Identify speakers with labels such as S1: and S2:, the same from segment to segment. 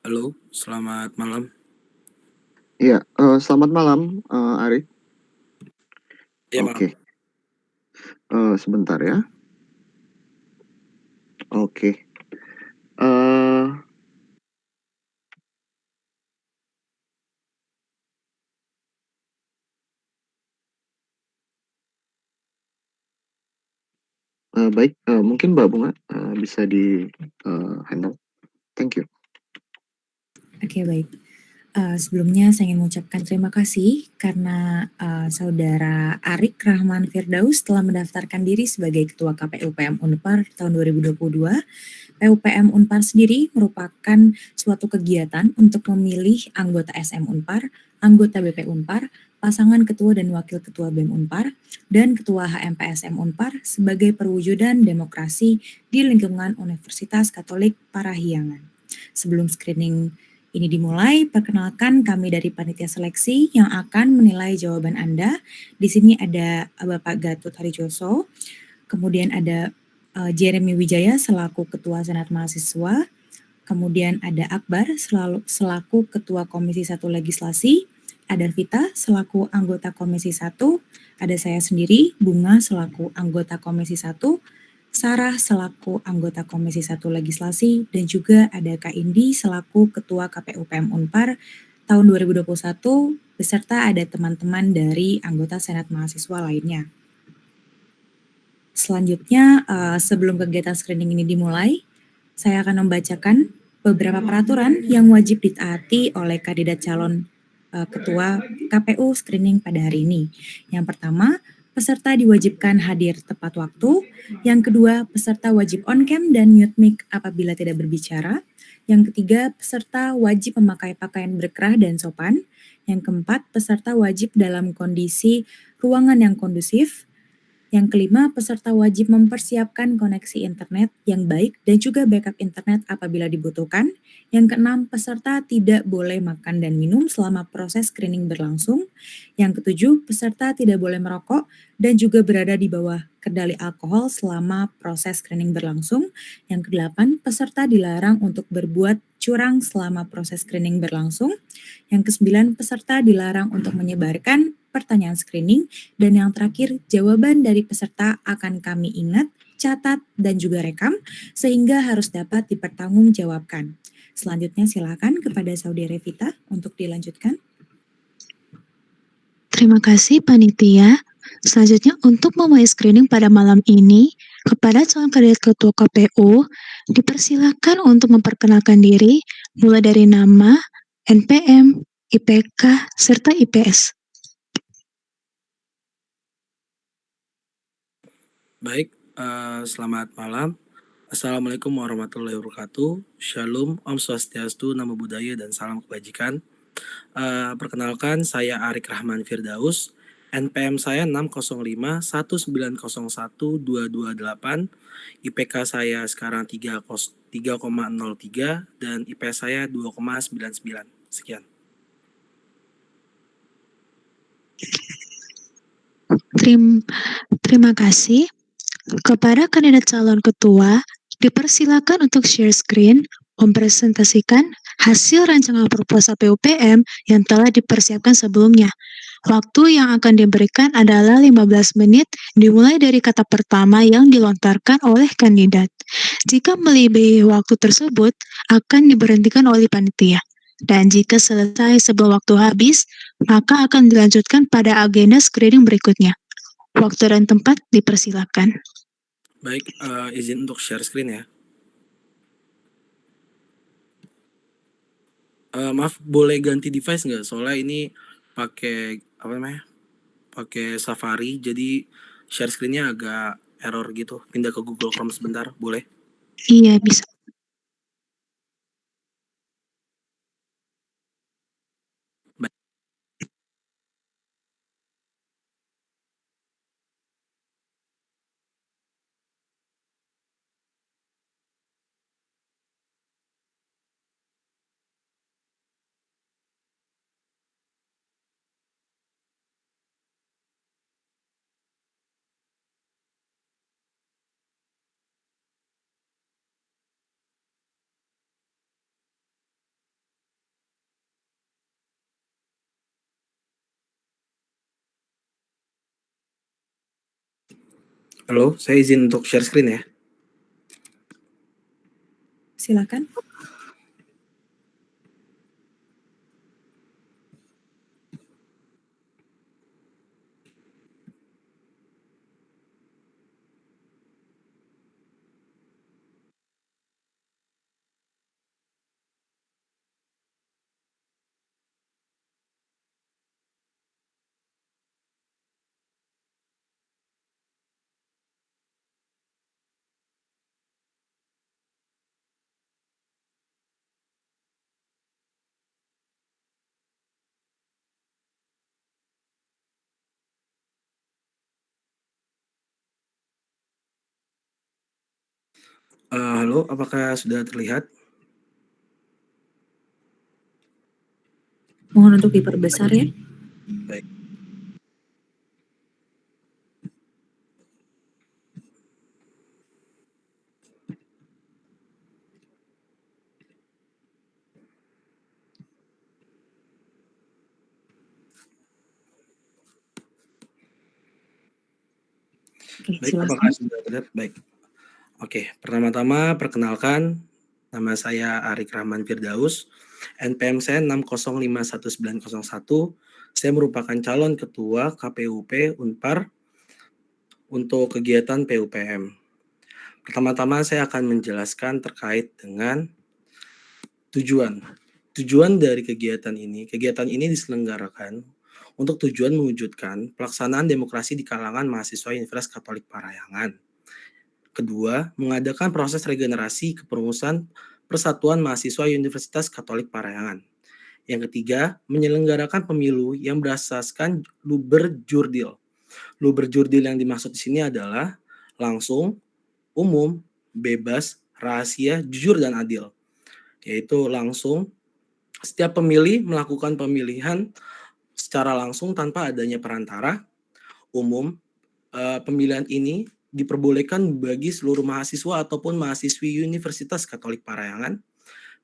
S1: Halo, selamat malam.
S2: Iya, selamat malam, Ari.
S1: Ya malam.
S2: Oke, sebentar ya. Oke, eh baik, mungkin Mbak Bunga bisa di handle. Thank you.
S3: Oke, baik. Sebelumnya saya ingin mengucapkan terima kasih karena Saudara Arik Rahman Firdaus telah mendaftarkan diri sebagai Ketua KPU PM Unpar tahun 2022. PUPM Unpar sendiri merupakan suatu kegiatan untuk memilih anggota SM Unpar, anggota BP Unpar, pasangan ketua dan wakil ketua BEM Unpar, dan ketua HMPSM Unpar sebagai perwujudan demokrasi di lingkungan Universitas Katolik Parahyangan. Sebelum screening ini dimulai, perkenalkan kami dari panitia seleksi yang akan menilai jawaban Anda. Di sini ada Bapak Gatot Harijoso, kemudian ada Jeremy Wijaya selaku Ketua Senat Mahasiswa, kemudian ada Akbar selaku Ketua Komisi 1 Legislasi, ada Vita selaku anggota Komisi 1, ada saya sendiri, Bunga selaku anggota Komisi 1, Sarah selaku anggota Komisi 1 Legislasi, dan juga ada Kak Indi selaku Ketua KPU PM Unpar tahun 2021, beserta ada teman-teman dari anggota Senat Mahasiswa lainnya. Selanjutnya, sebelum kegiatan screening ini dimulai, saya akan membacakan beberapa peraturan yang wajib ditaati oleh kandidat calon ketua KPU screening pada hari ini. Yang pertama, peserta diwajibkan hadir tepat waktu. Yang kedua, peserta wajib on cam dan mute mic apabila tidak berbicara. Yang ketiga, peserta wajib memakai pakaian berkerah dan sopan. Yang keempat, peserta wajib dalam kondisi ruangan yang kondusif. Yang kelima, peserta wajib mempersiapkan koneksi internet yang baik dan juga backup internet apabila dibutuhkan. Yang keenam, peserta tidak boleh makan dan minum selama proses screening berlangsung. Yang ketujuh, peserta tidak boleh merokok dan juga berada di bawah kendali alkohol selama proses screening berlangsung. Yang kedelapan, peserta dilarang untuk berbuat curang selama proses screening berlangsung. Yang kesembilan, peserta dilarang untuk menyebarkan pertanyaan screening. Dan yang terakhir, jawaban dari peserta akan kami ingat, catat, dan juga rekam, sehingga harus dapat dipertanggungjawabkan. Selanjutnya silakan kepada Saudara Revita untuk dilanjutkan.
S4: Terima kasih panitia. Selanjutnya untuk memulai screening pada malam ini, kepada calon kandidat ketua KPU, dipersilakan untuk memperkenalkan diri mulai dari nama, NPM, IPK, serta IPS.
S1: Baik, selamat malam. Assalamualaikum warahmatullahi wabarakatuh. Shalom, Om Swastiastu, Namo Buddhaya, dan salam kebajikan. Perkenalkan, saya Arik Rahman Firdaus. NPM saya 605-1901228. IPK saya sekarang 3,03 dan IPS saya 2,99. Sekian.
S4: Terima kasih. Kepada kandidat calon ketua, dipersilakan untuk share screen, mempresentasikan hasil rancangan proposal PUPM yang telah dipersiapkan sebelumnya. Waktu yang akan diberikan adalah 15 menit dimulai dari kata pertama yang dilontarkan oleh kandidat. Jika melebihi waktu tersebut, akan diberhentikan oleh panitia. Dan jika selesai sebelum waktu habis, maka akan dilanjutkan pada agenda screening berikutnya. Waktu dan tempat dipersilakan.
S1: Baik, izin untuk share screen ya. Maaf, boleh ganti device nggak? Soalnya ini pakai apa namanya? Pakai Safari, jadi share screen-nya agak error gitu. Pindah ke Google Chrome sebentar, boleh?
S4: Iya, bisa.
S1: Baik. Halo, saya izin untuk share screen ya.
S3: Silakan.
S1: Halo, apakah sudah terlihat?
S3: Mohon untuk diperbesar ya.
S1: Baik.
S3: Oke,
S1: Baik, apakah
S3: silakan.
S1: sudah terlihat? Baik. Oke, pertama-tama perkenalkan, nama saya Arik Rahman Firdaus, NPM saya 6051901. Saya merupakan calon ketua KPUP Unpar untuk kegiatan PUPM. Pertama-tama saya akan menjelaskan terkait dengan tujuan. Tujuan dari kegiatan ini diselenggarakan untuk tujuan mewujudkan pelaksanaan demokrasi di kalangan mahasiswa Universitas Katolik Parahyangan. Kedua, mengadakan proses regenerasi kepengurusan Persatuan Mahasiswa Universitas Katolik Parahyangan. Yang ketiga, menyelenggarakan pemilu yang berasaskan luber-jurdil. Luber-jurdil yang dimaksud di sini adalah langsung, umum, bebas, rahasia, jujur, dan adil. Yaitu langsung, setiap pemilih melakukan pemilihan secara langsung tanpa adanya perantara. Umum, pemilihan ini diperbolehkan bagi seluruh mahasiswa ataupun mahasiswi Universitas Katolik Parahyangan.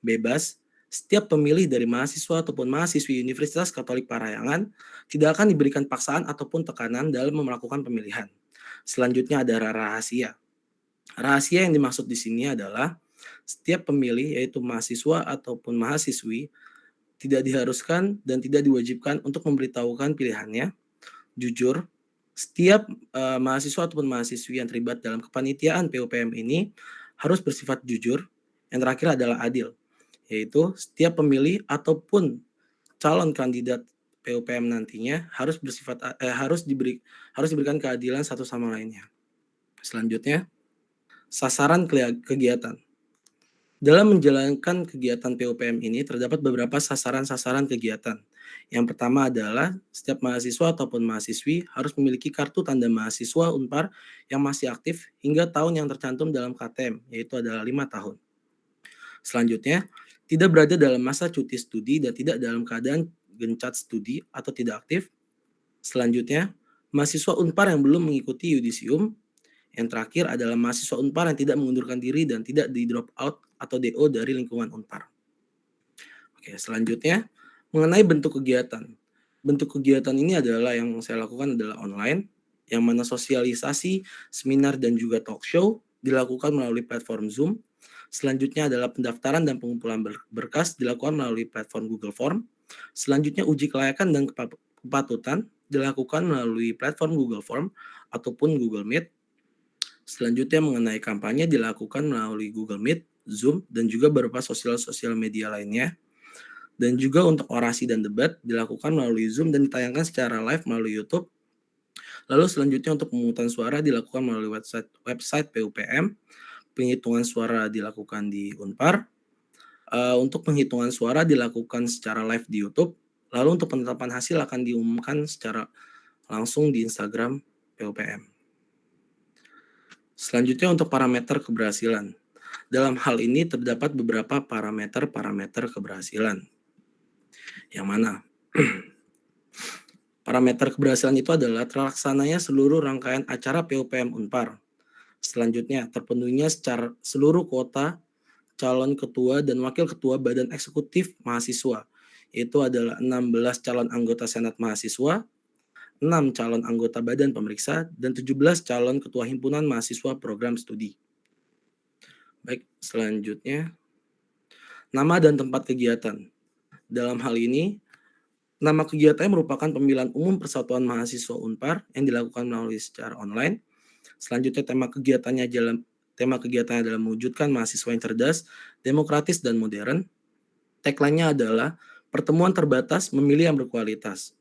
S1: Bebas, setiap pemilih dari mahasiswa ataupun mahasiswi Universitas Katolik Parahyangan tidak akan diberikan paksaan ataupun tekanan dalam melakukan pemilihan. Selanjutnya ada rahasia. Rahasia yang dimaksud di sini adalah setiap pemilih, yaitu mahasiswa ataupun mahasiswi, tidak diharuskan dan tidak diwajibkan untuk memberitahukan pilihannya. Jujur, setiap mahasiswa ataupun mahasiswi yang terlibat dalam kepanitiaan PUPM ini harus bersifat jujur. Yang terakhir adalah adil, yaitu setiap pemilih ataupun calon kandidat PUPM nantinya harus diberikan keadilan satu sama lainnya. Selanjutnya, sasaran kegiatan. Dalam menjalankan kegiatan PUPM ini terdapat beberapa sasaran-sasaran kegiatan. Yang pertama adalah setiap mahasiswa ataupun mahasiswi harus memiliki kartu tanda mahasiswa Unpar yang masih aktif hingga tahun yang tercantum dalam KTM, yaitu adalah 5 tahun. Selanjutnya, tidak berada dalam masa cuti studi dan tidak dalam keadaan gencat studi atau tidak aktif. Selanjutnya, mahasiswa Unpar yang belum mengikuti yudisium. Yang terakhir adalah mahasiswa Unpar yang tidak mengundurkan diri dan tidak di drop out atau DO dari lingkungan Unpar. Oke, selanjutnya mengenai bentuk kegiatan. Bentuk kegiatan ini adalah yang saya lakukan adalah online, yang mana sosialisasi, seminar, dan juga talk show dilakukan melalui platform Zoom. Selanjutnya adalah pendaftaran dan pengumpulan berkas dilakukan melalui platform Google Form. Selanjutnya uji kelayakan dan kepatutan dilakukan melalui platform Google Form ataupun Google Meet. Selanjutnya mengenai kampanye dilakukan melalui Google Meet, Zoom, dan juga beberapa sosial media lainnya. Dan juga untuk orasi dan debat dilakukan melalui Zoom dan ditayangkan secara live melalui YouTube. Lalu selanjutnya untuk pemungutan suara dilakukan melalui website PUPM. Penghitungan suara dilakukan di Unpar. Untuk penghitungan suara dilakukan secara live di YouTube. Lalu untuk penetapan hasil akan diumumkan secara langsung di Instagram PUPM. Selanjutnya untuk parameter keberhasilan. Dalam hal ini terdapat beberapa parameter keberhasilan. Yang mana? Parameter keberhasilan itu adalah terlaksananya seluruh rangkaian acara PUPM Unpar. Selanjutnya, terpenuhinya secara seluruh kuota calon ketua dan wakil ketua Badan Eksekutif Mahasiswa. Itu adalah 16 calon anggota Senat Mahasiswa, 6 calon anggota badan pemeriksa, dan 17 calon ketua himpunan mahasiswa program studi. Baik, selanjutnya, nama dan tempat kegiatan. Dalam hal ini, nama kegiatannya merupakan pemilihan umum Persatuan Mahasiswa Unpar yang dilakukan melalui secara online. Selanjutnya, tema kegiatannya adalah mewujudkan mahasiswa yang cerdas, demokratis, dan modern. Tagline-nya adalah pertemuan terbatas memilih yang berkualitas.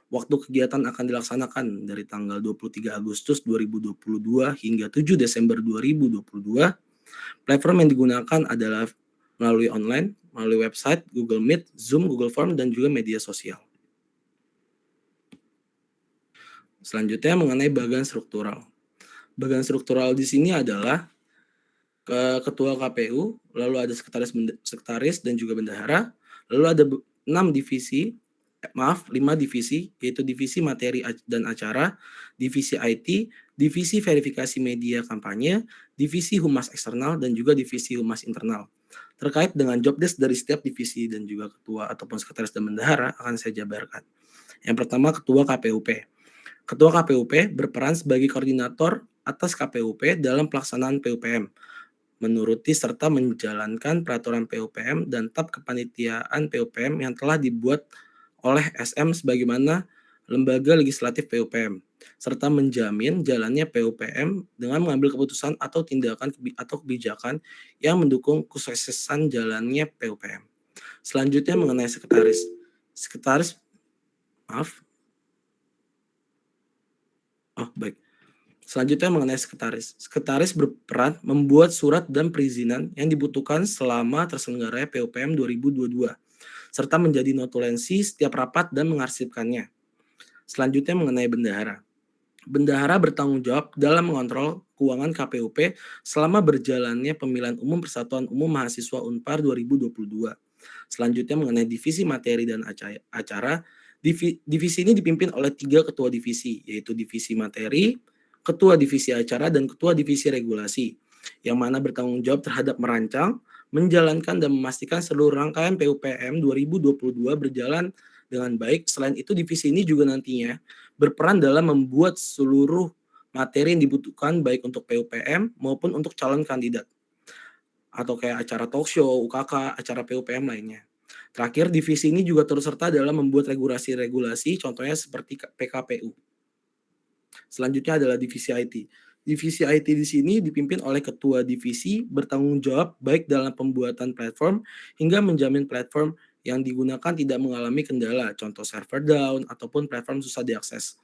S1: Waktu kegiatan akan dilaksanakan dari tanggal 23 Agustus 2022 hingga 7 Desember 2022. Platform yang digunakan adalah melalui online, melalui website, Google Meet, Zoom, Google Form, dan juga media sosial. Selanjutnya mengenai bagan struktural. Bagan struktural di sini adalah ketua KPU, lalu ada sekretaris dan juga bendahara, lalu ada 5 divisi, yaitu divisi materi dan acara, divisi IT, divisi verifikasi media kampanye, divisi humas eksternal, dan juga divisi humas internal. Terkait dengan job desk dari setiap divisi dan juga ketua ataupun sekretaris dan bendahara akan saya jabarkan. Yang pertama, ketua KPUP. Ketua KPUP berperan sebagai koordinator atas KPUP dalam pelaksanaan PUPM, menuruti serta menjalankan peraturan PUPM dan tab kepanitiaan PUPM yang telah dibuat oleh SM sebagaimana lembaga legislatif PUPM, serta menjamin jalannya PUPM dengan mengambil keputusan atau tindakan atau kebijakan yang mendukung kesuksesan jalannya PUPM. Selanjutnya mengenai sekretaris. Selanjutnya mengenai sekretaris. Sekretaris berperan membuat surat dan perizinan yang dibutuhkan selama terselenggaranya PUPM 2022, serta menjadi notulensi setiap rapat dan mengarsipkannya. Selanjutnya mengenai bendahara. Bendahara bertanggung jawab dalam mengontrol keuangan KPUP selama berjalannya pemilihan umum Persatuan Umum Mahasiswa Unpar 2022. Selanjutnya mengenai divisi materi dan acara. Divisi ini dipimpin oleh 3 ketua divisi, yaitu divisi materi, ketua divisi acara, dan ketua divisi regulasi, yang mana bertanggung jawab terhadap merancang, menjalankan, dan memastikan seluruh rangkaian PUPM 2022 berjalan dengan baik. Selain itu, divisi ini juga nantinya berperan dalam membuat seluruh materi yang dibutuhkan baik untuk PUPM maupun untuk calon kandidat, atau kayak acara talk show, UKK, acara PUPM lainnya. Terakhir, divisi ini juga turut serta dalam membuat regulasi-regulasi, contohnya seperti PKPU. Selanjutnya adalah divisi IT. Divisi IT di sini dipimpin oleh ketua divisi, bertanggung jawab baik dalam pembuatan platform hingga menjamin platform yang digunakan tidak mengalami kendala, contoh server down ataupun platform susah diakses.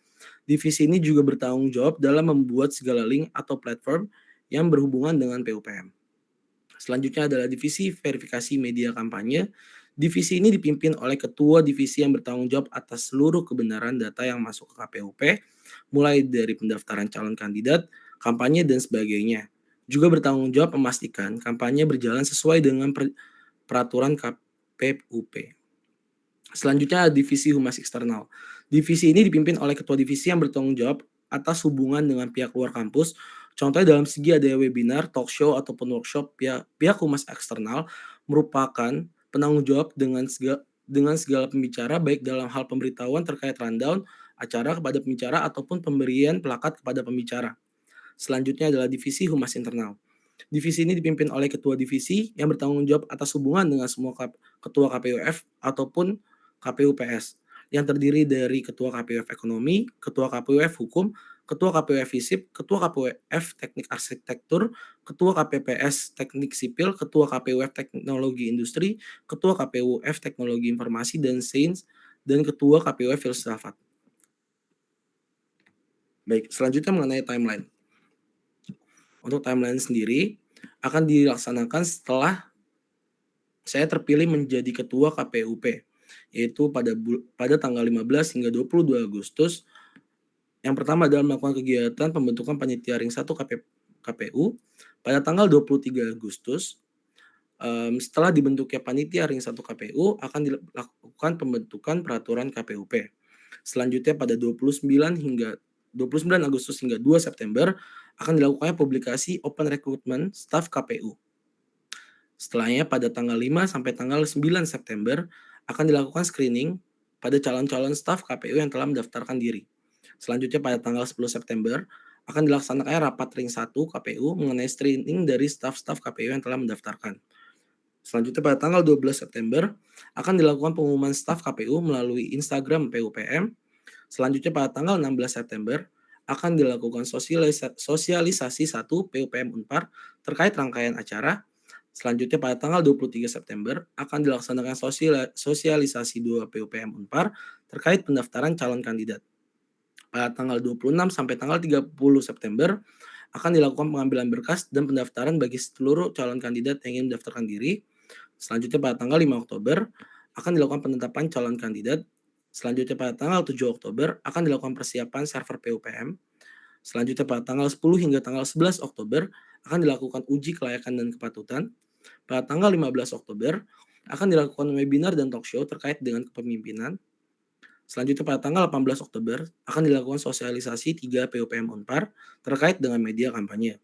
S1: Divisi ini juga bertanggung jawab dalam membuat segala link atau platform yang berhubungan dengan PUPM. Selanjutnya adalah divisi verifikasi media kampanye. Divisi ini dipimpin oleh ketua divisi yang bertanggung jawab atas seluruh kebenaran data yang masuk ke KPUP, mulai dari pendaftaran calon kandidat, kampanye, dan sebagainya. Juga bertanggung jawab memastikan kampanye berjalan sesuai dengan peraturan KPUP. Selanjutnya divisi humas eksternal. Divisi ini dipimpin oleh ketua divisi yang bertanggung jawab atas hubungan dengan pihak luar kampus. Contohnya dalam segi ada webinar, talk show, ataupun workshop, pihak humas eksternal merupakan penanggung jawab dengan segala pembicara, baik dalam hal pemberitahuan terkait rundown acara kepada pembicara ataupun pemberian plakat kepada pembicara. Selanjutnya adalah divisi humas internal. Divisi ini dipimpin oleh ketua divisi yang bertanggung jawab atas hubungan dengan semua ketua KPUF ataupun KPUPS, yang terdiri dari ketua KPUF ekonomi, ketua KPUF hukum, ketua KPUF FISIP, ketua KPUF teknik arsitektur, ketua KPPS teknik sipil, ketua KPUF teknologi industri, ketua KPUF teknologi informasi dan sains, dan ketua KPUF filsafat. Baik, selanjutnya mengenai timeline. Untuk timeline sendiri akan dilaksanakan setelah saya terpilih menjadi ketua KPUP, yaitu pada tanggal 15 hingga 22 Agustus. Yang pertama adalah melakukan kegiatan pembentukan panitia ring 1 KPU pada tanggal 23 Agustus. Setelah dibentuknya panitia ring 1 KPU akan dilakukan pembentukan peraturan KPUP. Selanjutnya pada 29 Agustus hingga 2 September akan dilakukannya publikasi open recruitment staf KPU. Setelahnya pada tanggal 5 sampai tanggal 9 September akan dilakukan screening pada calon-calon staf KPU yang telah mendaftarkan diri. Selanjutnya pada tanggal 10 September akan dilaksanakan rapat ring 1 KPU mengenai screening dari staf-staf KPU yang telah mendaftarkan. Selanjutnya pada tanggal 12 September akan dilakukan pengumuman staf KPU melalui Instagram PUPM. Selanjutnya pada tanggal 16 September akan dilakukan sosialisasi 1 PUPM Unpar terkait rangkaian acara. Selanjutnya pada tanggal 23 September akan dilaksanakan sosialisasi 2 PUPM Unpar terkait pendaftaran calon kandidat. Pada tanggal 26 sampai tanggal 30 September akan dilakukan pengambilan berkas dan pendaftaran bagi seluruh calon kandidat yang ingin mendaftarkan diri. Selanjutnya pada tanggal 5 Oktober akan dilakukan penetapan calon kandidat. Selanjutnya pada tanggal 7 Oktober akan dilakukan persiapan server PUPM. Selanjutnya pada tanggal 10 hingga tanggal 11 Oktober akan dilakukan uji kelayakan dan kepatutan. Pada tanggal 15 Oktober akan dilakukan webinar dan talk show terkait dengan kepemimpinan. Selanjutnya pada tanggal 18 Oktober akan dilakukan sosialisasi 3 PUPM Unpar terkait dengan media kampanye.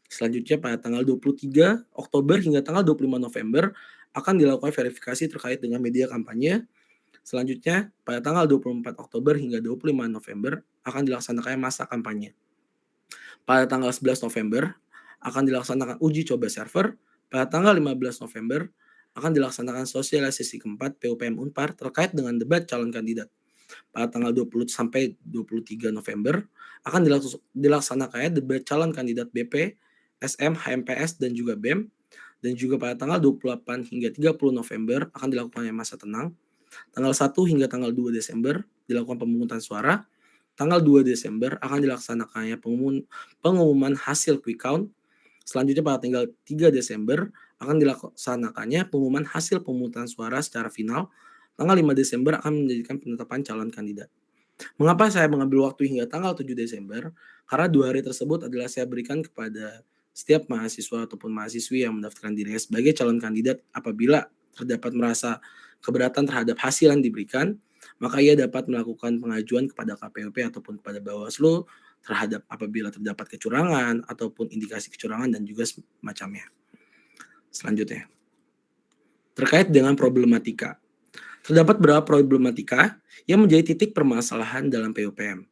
S1: Selanjutnya pada tanggal 23 Oktober hingga tanggal 25 November akan dilakukan verifikasi terkait dengan media kampanye. Selanjutnya pada tanggal 24 Oktober hingga 25 November akan dilaksanakan masa kampanye. Pada tanggal 11 November akan dilaksanakan uji coba server. Pada tanggal 15 November akan dilaksanakan sosialisasi keempat PUPM Unpar terkait dengan debat calon kandidat. Pada tanggal 20 sampai 23 November akan dilaksanakan debat calon kandidat BP, SM, HMPS, dan juga BEM. Dan juga pada tanggal 28 hingga 30 November akan dilakukan masa tenang. Tanggal 1 hingga tanggal 2 Desember dilakukan pemungutan suara. Tanggal 2 Desember akan dilaksanakannya pengumuman hasil quick count. Selanjutnya pada tanggal 3 Desember akan dilaksanakannya pengumuman hasil pemungutan suara secara final. Tanggal 5 Desember akan menjadikan penetapan calon kandidat. Mengapa saya mengambil waktu hingga tanggal 7 Desember? Karena 2 hari tersebut adalah saya berikan kepada setiap mahasiswa ataupun mahasiswi yang mendaftarkan dirinya sebagai calon kandidat. Apabila terdapat merasa keberatan terhadap hasil yang diberikan, maka ia dapat melakukan pengajuan kepada KPUP ataupun kepada Bawaslu terhadap apabila terdapat kecurangan ataupun indikasi kecurangan dan juga semacamnya. Selanjutnya, terkait dengan problematika. Terdapat beberapa problematika yang menjadi titik permasalahan dalam PUPM.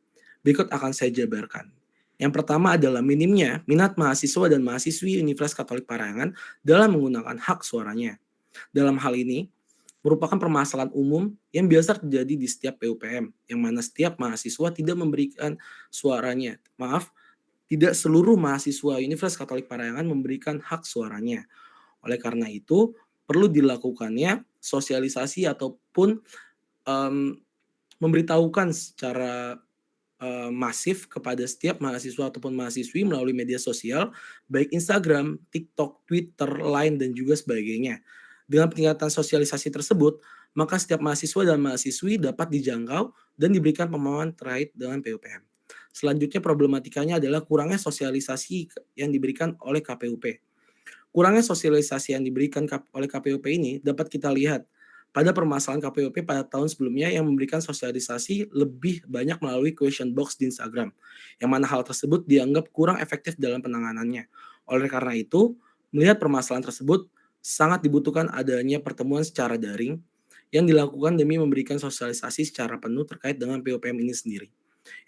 S1: Berikut akan saya jabarkan. Yang pertama adalah minimnya minat mahasiswa dan mahasiswi Universitas Katolik Parahyangan dalam menggunakan hak suaranya. Dalam hal ini, merupakan permasalahan umum yang biasa terjadi di setiap PUPM, yang mana setiap mahasiswa tidak memberikan suaranya. Tidak seluruh mahasiswa Universitas Katolik Parahyangan memberikan hak suaranya. Oleh karena itu, perlu dilakukannya sosialisasi ataupun memberitahukan secara masif kepada setiap mahasiswa ataupun mahasiswi melalui media sosial, baik Instagram, TikTok, Twitter, Line, dan juga sebagainya. Dengan peningkatan sosialisasi tersebut, maka setiap mahasiswa dan mahasiswi dapat dijangkau dan diberikan pemahaman terkait dengan PUPM. Selanjutnya problematikanya adalah kurangnya sosialisasi yang diberikan oleh KPUP. Kurangnya sosialisasi yang diberikan oleh KPUP ini dapat kita lihat pada permasalahan KPUP pada tahun sebelumnya yang memberikan sosialisasi lebih banyak melalui question box di Instagram, yang mana hal tersebut dianggap kurang efektif dalam penanganannya. Oleh karena itu, melihat permasalahan tersebut, sangat dibutuhkan adanya pertemuan secara daring yang dilakukan demi memberikan sosialisasi secara penuh terkait dengan PUPM ini sendiri.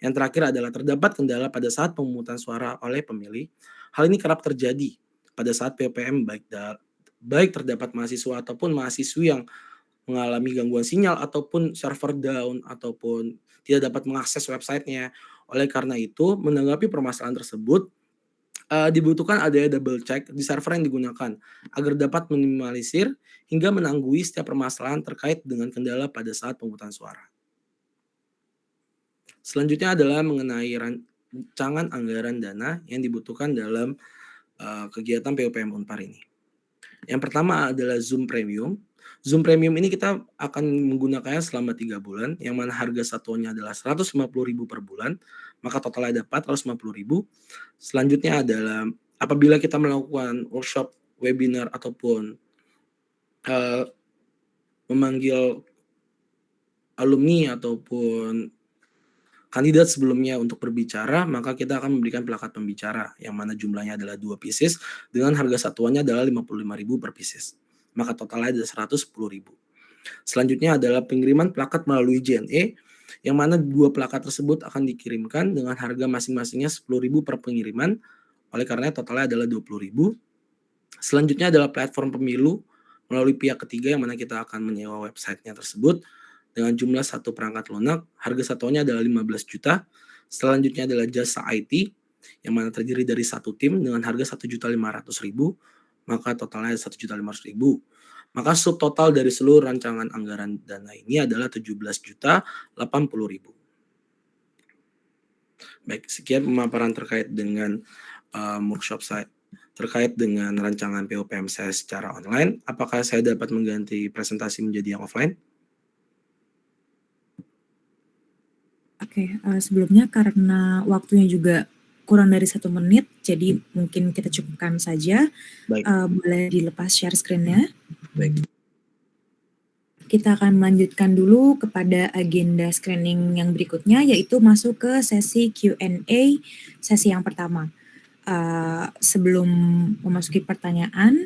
S1: Yang terakhir adalah terdapat kendala pada saat pemungutan suara oleh pemilih. Hal ini kerap terjadi pada saat PUPM baik terdapat mahasiswa ataupun mahasiswi yang mengalami gangguan sinyal ataupun server down ataupun tidak dapat mengakses websitenya. Oleh karena itu, menanggapi permasalahan tersebut, dibutuhkan adanya double check di server yang digunakan agar dapat minimalisir hingga menangguhi setiap permasalahan terkait dengan kendala pada saat pemungutan suara. Selanjutnya adalah mengenai rancangan anggaran dana yang dibutuhkan dalam kegiatan PUPM Unpar ini. Yang pertama adalah Zoom Premium. Zoom Premium ini kita akan menggunakannya selama 3 bulan, yang mana harga satuannya adalah 150.000 per bulan, maka totalnya ada 450.000. Selanjutnya adalah apabila kita melakukan workshop, webinar, ataupun memanggil alumni ataupun kandidat sebelumnya untuk berbicara, maka kita akan memberikan plakat pembicara, yang mana jumlahnya adalah 2 pieces, dengan harga satuannya adalah 55.000 per pieces. Maka totalnya ada 110.000. Selanjutnya adalah pengiriman plakat melalui JNE, yang mana 2 plakat tersebut akan dikirimkan dengan harga masing-masingnya 10.000 per pengiriman, oleh karenanya totalnya adalah 20.000. Selanjutnya adalah platform pemilu melalui pihak ketiga yang mana kita akan menyewa websitenya tersebut dengan jumlah 1 perangkat lunak, harga satuannya adalah 15 juta. Selanjutnya adalah jasa IT yang mana terdiri dari 1 tim dengan harga 1.500.000, maka totalnya 1.500.000. Maka subtotal dari seluruh rancangan anggaran dana ini adalah 17.080.000. Baik, sekian pemaparan terkait dengan workshop saya terkait dengan rancangan PUPM saya secara online. Apakah saya dapat mengganti presentasi menjadi yang offline?
S3: Oke, sebelumnya karena waktunya juga kurang dari 1 menit, jadi mungkin kita cukupkan saja.
S1: Baik.
S3: Boleh dilepas share screen-nya.
S1: Baik.
S3: Kita akan melanjutkan dulu kepada agenda screening yang berikutnya, yaitu masuk ke sesi Q&A, sesi yang pertama. Sebelum memasuki pertanyaan,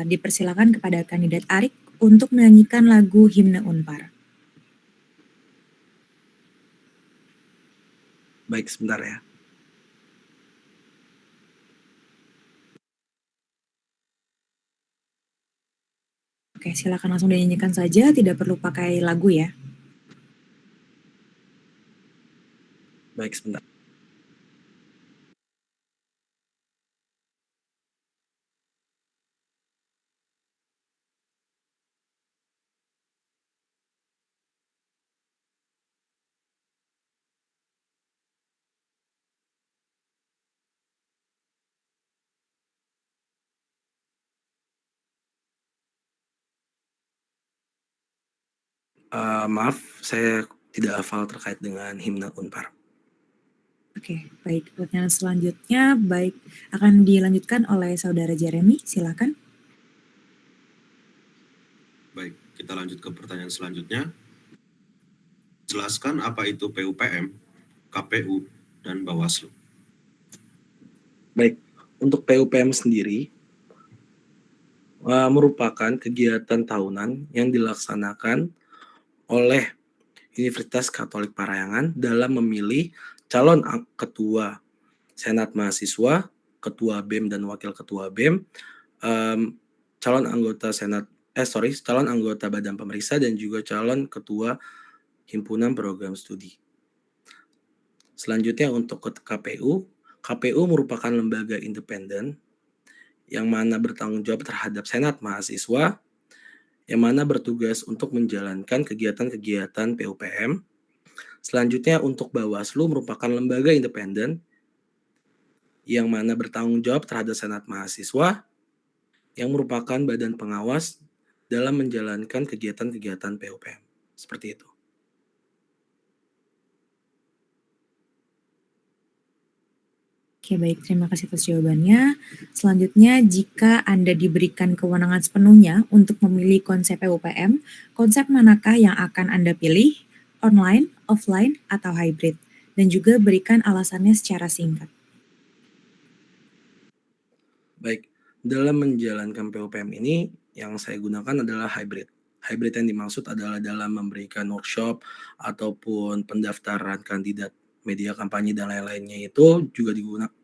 S3: dipersilakan kepada kandidat Arik untuk menyanyikan lagu Himne Unpar.
S1: Baik, sebentar ya.
S3: Oke, silakan langsung dinyanyikan saja, tidak perlu pakai lagu ya.
S1: Baik, sebentar. Maaf, saya tidak hafal terkait dengan Himne Unpar.
S3: Oke, baik. Pertanyaan selanjutnya akan dilanjutkan oleh saudara Jeremy, silakan.
S5: Baik, kita lanjut ke pertanyaan selanjutnya. Jelaskan apa itu PUPM, KPU, dan Bawaslu.
S1: Baik, untuk PUPM sendiri merupakan kegiatan tahunan yang dilaksanakan oleh Universitas Katolik Parahyangan dalam memilih calon ketua Senat Mahasiswa, ketua BEM dan wakil ketua BEM, calon anggota Badan Pemeriksa dan juga calon ketua Himpunan Program Studi. Selanjutnya untuk KPU merupakan lembaga independen yang mana bertanggung jawab terhadap Senat Mahasiswa, yang mana bertugas untuk menjalankan kegiatan-kegiatan PUPM. Selanjutnya untuk Bawaslu merupakan lembaga independen yang mana bertanggung jawab terhadap Senat Mahasiswa, yang merupakan badan pengawas dalam menjalankan kegiatan-kegiatan PUPM. Seperti itu.
S3: Oke, baik. Terima kasih atas jawabannya. Selanjutnya, jika Anda diberikan kewenangan sepenuhnya untuk memilih konsep PUPM, konsep manakah yang akan Anda pilih? Online, offline, atau hybrid? Dan juga berikan alasannya secara singkat.
S1: Baik, dalam menjalankan PUPM ini yang saya gunakan adalah hybrid. Hybrid yang dimaksud adalah dalam memberikan workshop ataupun pendaftaran kandidat media kampanye dan lain-lainnya itu juga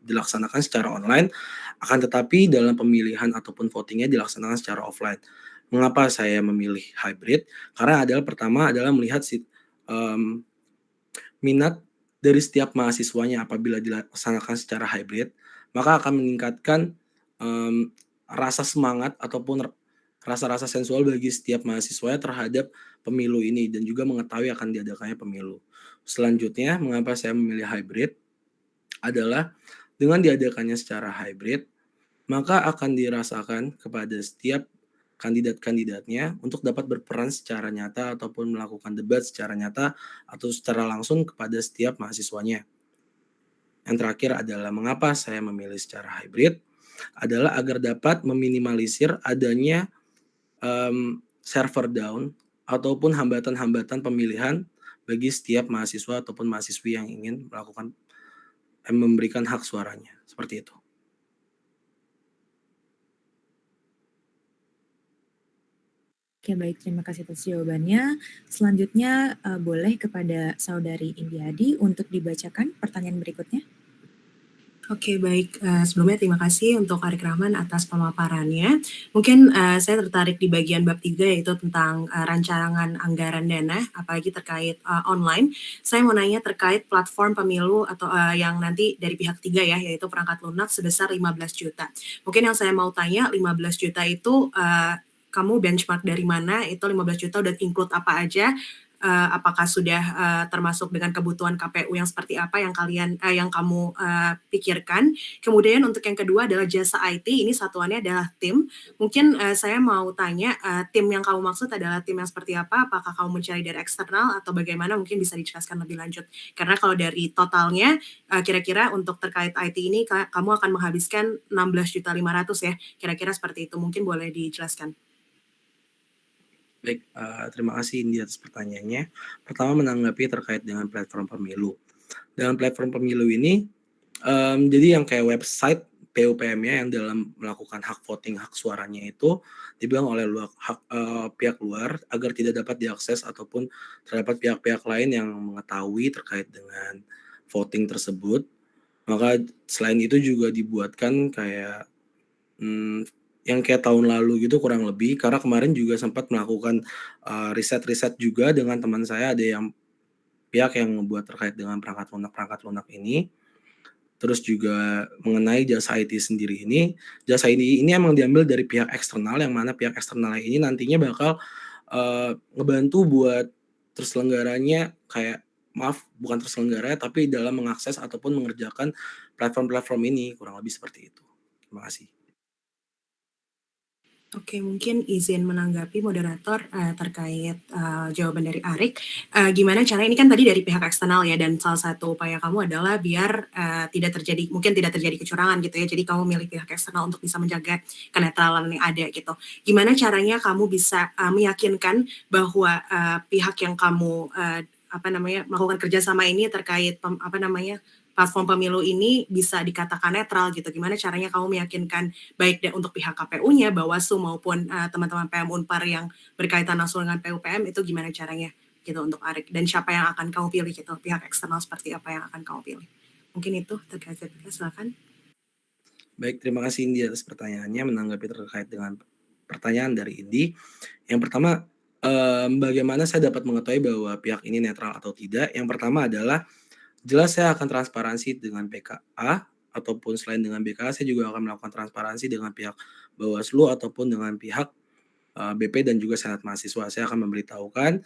S1: dilaksanakan secara online, akan tetapi dalam pemilihan ataupun votingnya dilaksanakan secara offline. Mengapa saya memilih hybrid? Karena pertama adalah melihat minat dari setiap mahasiswanya. Apabila dilaksanakan secara hybrid, maka akan meningkatkan rasa semangat ataupun rasa-rasa sensual bagi setiap mahasiswanya terhadap pemilu ini dan juga mengetahui akan diadakannya pemilu. Selanjutnya, mengapa saya memilih hybrid adalah dengan diadakannya secara hybrid, maka akan dirasakan kepada setiap kandidat-kandidatnya untuk dapat berperan secara nyata ataupun melakukan debat secara nyata atau secara langsung kepada setiap mahasiswanya. Yang terakhir adalah mengapa saya memilih secara hybrid adalah agar dapat meminimalisir adanya server down ataupun hambatan-hambatan pemilihan bagi setiap mahasiswa ataupun mahasiswi yang ingin memberikan hak suaranya. Seperti itu.
S3: Oke, baik, terima kasih atas jawabannya. Selanjutnya, boleh kepada Saudari Indiadi untuk dibacakan pertanyaan berikutnya.
S6: Oke, baik, sebelumnya terima kasih untuk Arik Rahman atas pemaparannya. Mungkin, saya tertarik di bagian bab 3 yaitu tentang, rancangan anggaran dana, apalagi terkait, online. Saya mau nanya terkait platform pemilu atau, yang nanti dari pihak 3 ya, yaitu perangkat lunak sebesar 15 juta. Mungkin yang saya mau tanya 15 juta itu, kamu benchmark dari mana? Itu 15 juta udah include apa aja? Apakah sudah, termasuk dengan kebutuhan KPU yang seperti apa yang yang kamu, pikirkan? Kemudian untuk yang kedua adalah jasa IT, ini satuannya adalah tim. Mungkin, saya mau tanya, tim yang kamu maksud adalah tim yang seperti apa? Apakah kamu mencari dari eksternal atau bagaimana? Mungkin bisa dijelaskan lebih lanjut. Karena kalau dari totalnya, kira-kira untuk terkait IT ini kamu akan menghabiskan 16.500.000 ya, kira-kira seperti itu. Mungkin boleh dijelaskan?
S1: Baik, terima kasih Indi atas pertanyaannya. Pertama menanggapi terkait dengan platform pemilu. Dengan platform pemilu ini, jadi yang kayak website PUPM-nya yang dalam melakukan hak voting, hak suaranya itu dibilang oleh pihak luar agar tidak dapat diakses ataupun terdapat pihak-pihak lain yang mengetahui terkait dengan voting tersebut. Maka selain itu juga dibuatkan kayak, yang kayak tahun lalu gitu kurang lebih, karena kemarin juga sempat melakukan, riset-riset juga dengan teman saya, ada yang pihak yang membuat terkait dengan perangkat lunak ini. Terus juga mengenai jasa IT sendiri ini, jasa ini emang diambil dari pihak eksternal, yang mana pihak eksternal ini nantinya bakal, ngebantu buat terselenggaranya bukan terselenggaranya, tapi dalam mengakses ataupun mengerjakan platform-platform ini, kurang lebih seperti itu. Terima kasih.
S6: Oke, mungkin izin menanggapi moderator, terkait, jawaban dari Arik. Gimana caranya ini kan tadi dari pihak eksternal ya, dan salah satu upaya kamu adalah biar, tidak terjadi kecurangan gitu ya, jadi kamu milih pihak eksternal untuk bisa menjaga kenetralan yang ada gitu. Gimana caranya kamu bisa, meyakinkan bahwa, pihak yang kamu, melakukan kerjasama ini terkait platform pemilu ini bisa dikatakan netral gitu, gimana caranya kamu meyakinkan baik untuk pihak KPU-nya, Bawaslu maupun, teman-teman PM Unpar yang berkaitan langsung dengan PUPM itu gimana caranya gitu untuk Arik, dan siapa yang akan kamu pilih gitu, pihak eksternal seperti apa yang akan kamu pilih? Mungkin itu terkait silakan.
S1: Baik, terima kasih Indi atas pertanyaannya, menanggapi terkait dengan pertanyaan dari Indi. Yang pertama, bagaimana saya dapat mengetahui bahwa pihak ini netral atau tidak? Yang pertama adalah jelas saya akan transparansi dengan BKA, ataupun selain dengan BKA saya juga akan melakukan transparansi dengan pihak Bawaslu ataupun dengan pihak, BP dan juga Senat Mahasiswa. Saya akan memberitahukan,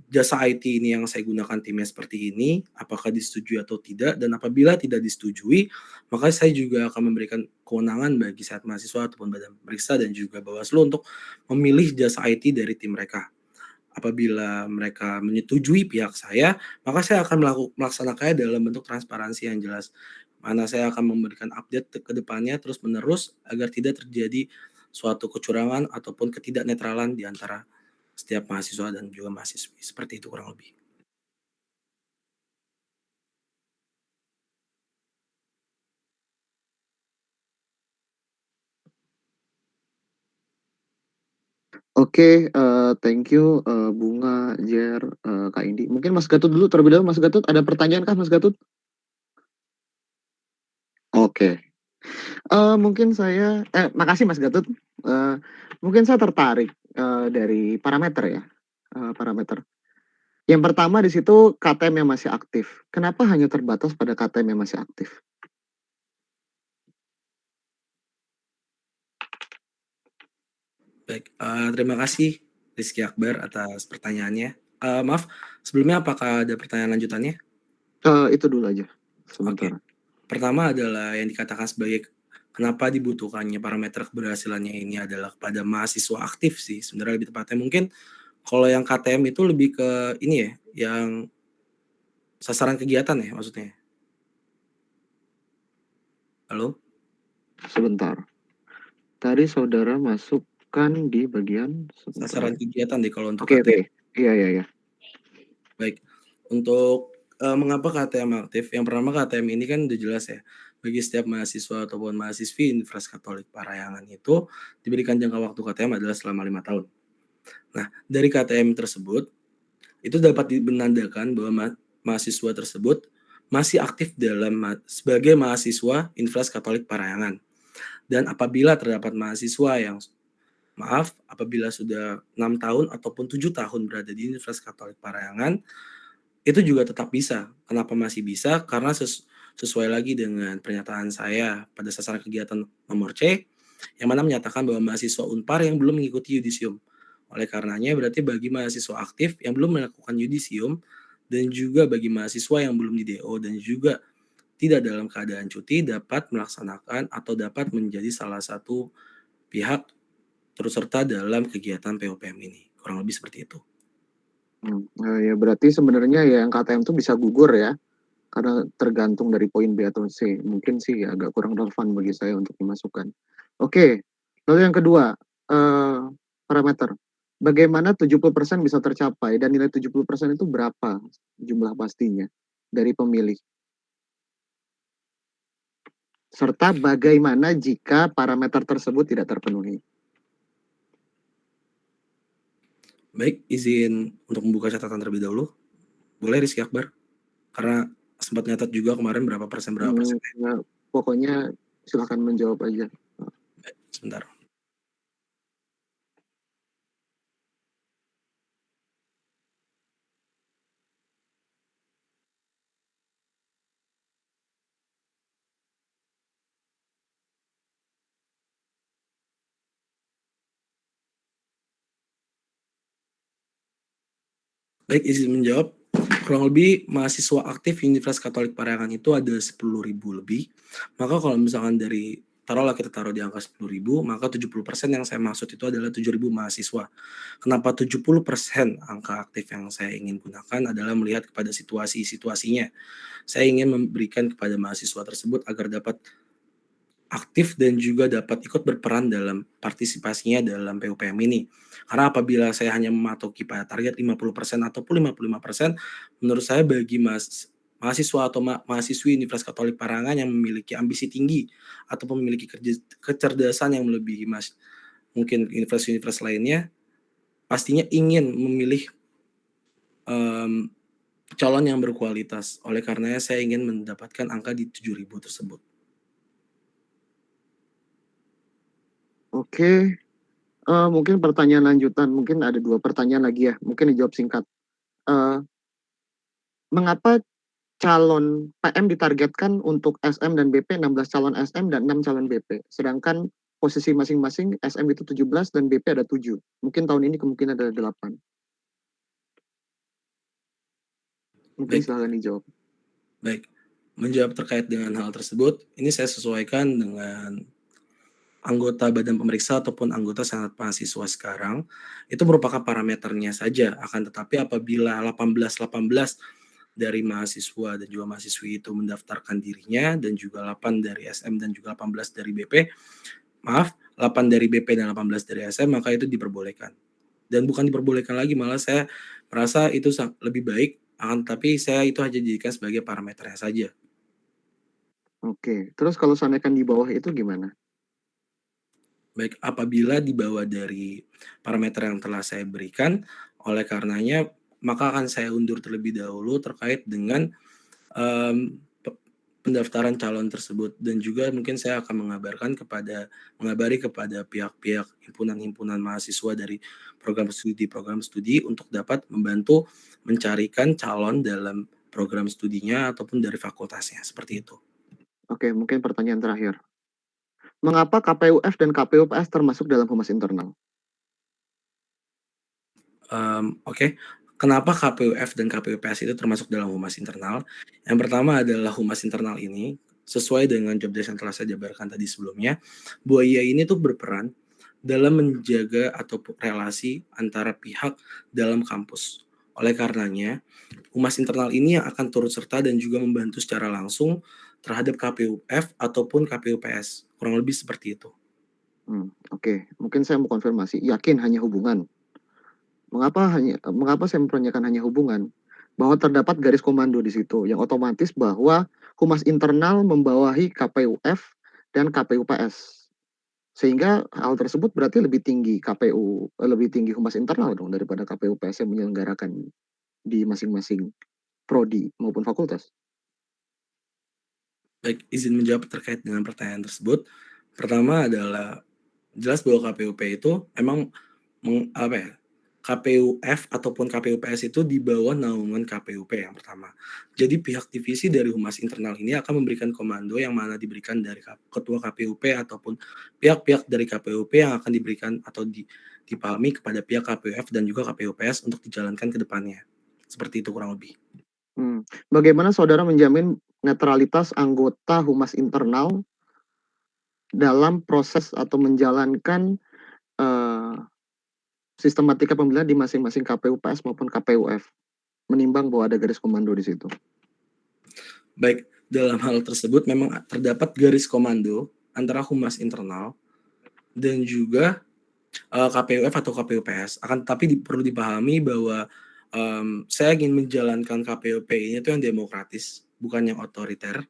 S1: jasa IT ini yang saya gunakan timnya seperti ini, apakah disetujui atau tidak, dan apabila tidak disetujui, maka saya juga akan memberikan kewenangan bagi Senat Mahasiswa ataupun Badan Periksa dan juga Bawaslu untuk memilih jasa IT dari tim mereka. Apabila mereka menyetujui pihak saya, maka saya akan melaksanakannya dalam bentuk transparansi yang jelas. Mana saya akan memberikan update ke depannya terus-menerus agar tidak terjadi suatu kecurangan ataupun ketidaknetralan di antara setiap mahasiswa dan juga mahasiswi. Seperti itu kurang lebih.
S2: Oke, thank you, Bunga, Jer, Kak Indi. Mungkin Mas Gatot dulu terlebih dahulu. Mas Gatot, ada pertanyaan kah Mas Gatot? Oke. Makasih Mas Gatot. Mungkin saya tertarik, dari parameter ya, parameter. Yang pertama di situ KTM yang masih aktif. Kenapa hanya terbatas pada KTM yang masih aktif?
S1: Baik, terima kasih Rizky Akbar atas pertanyaannya. Maaf, sebelumnya apakah ada pertanyaan lanjutannya?
S2: Itu dulu aja
S1: Oke.
S2: sementara.
S1: Pertama adalah yang dikatakan sebagai kenapa dibutuhkannya parameter keberhasilannya ini adalah kepada mahasiswa aktif sih, sebenarnya lebih tepatnya. Mungkin kalau yang KTM itu lebih ke ini ya, yang sasaran kegiatan ya maksudnya? Halo?
S2: Sebentar. Tadi saudara masukkan di bagian
S1: Sasaran kegiatan deh kalau untuk
S2: Oke.
S1: KTM.
S2: Iya.
S1: Baik, untuk, mengapa KTM aktif, yang pertama KTM ini kan udah jelas ya, bagi setiap mahasiswa ataupun mahasiswi Universitas Katolik Parahyangan itu diberikan jangka waktu KTM adalah selama 5 tahun. Nah, dari KTM tersebut, itu dapat menandakan bahwa mahasiswa tersebut masih aktif sebagai mahasiswa Universitas Katolik Parahyangan. Dan apabila terdapat mahasiswa yang apabila sudah 6 tahun ataupun 7 tahun berada di Universitas Katolik Parahyangan, itu juga tetap bisa. Kenapa masih bisa? Karena sesuai lagi dengan pernyataan saya pada sasaran kegiatan nomor C, yang mana menyatakan bahwa mahasiswa Unpar yang belum mengikuti yudisium. Oleh karenanya berarti bagi mahasiswa aktif yang belum melakukan yudisium dan juga bagi mahasiswa yang belum di DO dan juga tidak dalam keadaan cuti dapat melaksanakan atau dapat menjadi salah satu pihak turut serta dalam kegiatan POPM ini. Kurang lebih seperti itu.
S2: Ya berarti sebenarnya ya yang KTM tuh bisa gugur ya, karena tergantung dari poin B atau C. Mungkin sih agak kurang relevan bagi saya untuk dimasukkan. Oke, lalu yang kedua, parameter. Bagaimana 70% bisa tercapai dan nilai 70% itu berapa jumlah pastinya dari pemilih? Serta bagaimana jika parameter tersebut tidak terpenuhi?
S1: Baik, izin untuk membuka catatan terlebih dahulu. Boleh Rizky Akbar? Karena sempat nyatat juga kemarin berapa persen.
S2: Ya, pokoknya silakan menjawab aja.
S1: Baik, sebentar. Baik, izin menjawab. Kurang lebih mahasiswa aktif Universitas Katolik Parahyangan itu ada 10.000 lebih. Maka kalau misalkan taruhlah kita taruh di angka 10.000, maka 70% yang saya maksud itu adalah 7.000 mahasiswa. Kenapa 70% angka aktif yang saya ingin gunakan adalah melihat kepada situasinya. Saya ingin memberikan kepada mahasiswa tersebut agar dapat aktif dan juga dapat ikut berperan dalam partisipasinya dalam PUPM ini. Karena apabila saya hanya mematoki pada target 50% ataupun 55%, menurut saya bagi mahasiswa atau mahasiswi Universitas Katolik Parahyangan yang memiliki ambisi tinggi ataupun memiliki kecerdasan yang melebihi mungkin universitas lainnya, pastinya ingin memilih calon yang berkualitas. Oleh karenanya saya ingin mendapatkan angka di 7.000 tersebut.
S2: Oke, mungkin pertanyaan lanjutan, mungkin ada 2 pertanyaan lagi ya, mungkin dijawab singkat. Mengapa calon PM ditargetkan untuk SM dan BP 16 calon SM dan 6 calon BP, sedangkan posisi masing-masing SM itu 17 dan BP ada 7. Mungkin tahun ini kemungkinan ada 8. Mungkin
S1: Baik.
S2: silakan dijawab.
S1: Baik, menjawab terkait dengan hal tersebut, ini saya sesuaikan dengan anggota badan pemeriksa ataupun anggota senat mahasiswa sekarang, itu merupakan parameternya saja. Akan tetapi apabila 18 dari mahasiswa dan juga mahasiswi itu mendaftarkan dirinya dan juga 8 dari SM dan juga 18 dari BP, 8 dari BP dan 18 dari SM, maka itu diperbolehkan. Dan bukan diperbolehkan lagi, malah saya merasa itu lebih baik, akan tetapi saya itu hanya dijadikan sebagai parameternya saja.
S2: Oke, terus kalau seandainya di bawah itu gimana?
S1: Baik, apabila di bawah dari parameter yang telah saya berikan, oleh karenanya maka akan saya undur terlebih dahulu terkait dengan pendaftaran calon tersebut, dan juga mungkin saya akan mengabari kepada pihak-pihak himpunan mahasiswa dari program studi untuk dapat membantu mencarikan calon dalam program studinya ataupun dari fakultasnya, seperti itu.
S2: Oke, mungkin pertanyaan terakhir. Mengapa KPUF dan KPUPS termasuk dalam humas internal?
S1: Oke. Kenapa KPUF dan KPUPS itu termasuk dalam humas internal? Yang pertama adalah humas internal ini sesuai dengan job desk yang telah saya jabarkan tadi sebelumnya, bahwa ia ini tuh berperan dalam menjaga atau relasi antara pihak dalam kampus. Oleh karenanya, humas internal ini yang akan turut serta dan juga membantu secara langsung terhadap KPUF ataupun KPUPS. Kurang lebih seperti itu.
S2: Oke, mungkin saya mau konfirmasi, yakin hanya hubungan? Mengapa saya mempertanyakan hanya hubungan? Bahwa terdapat garis komando di situ, yang otomatis bahwa humas internal membawahi KPUF dan KPUPS. Sehingga hal tersebut berarti lebih tinggi KPU, lebih tinggi humas internal dong daripada KPUPS yang menyelenggarakan di masing-masing prodi maupun fakultas.
S1: Baik, izin menjawab terkait dengan pertanyaan tersebut. Pertama adalah jelas bahwa KPUP itu emang KPUF ataupun KPUPS itu di bawah naungan KPUP yang pertama. Jadi pihak divisi dari humas internal ini akan memberikan komando yang mana diberikan dari ketua KPUP ataupun pihak-pihak dari KPUP yang akan diberikan atau dipahami kepada pihak KPUF dan juga KPUPS untuk dijalankan ke depannya. Seperti itu kurang lebih.
S2: Bagaimana saudara menjamin netralitas anggota humas internal dalam proses atau menjalankan sistematika pemilihan di masing-masing KPUPS maupun KPUF, menimbang bahwa ada garis komando di situ?
S1: Baik, dalam hal tersebut memang terdapat garis komando antara humas internal dan juga KPUF atau KPUPS. Akan tetapi perlu dipahami bahwa saya ingin menjalankan KPUP ini itu yang demokratis, bukan yang otoriter.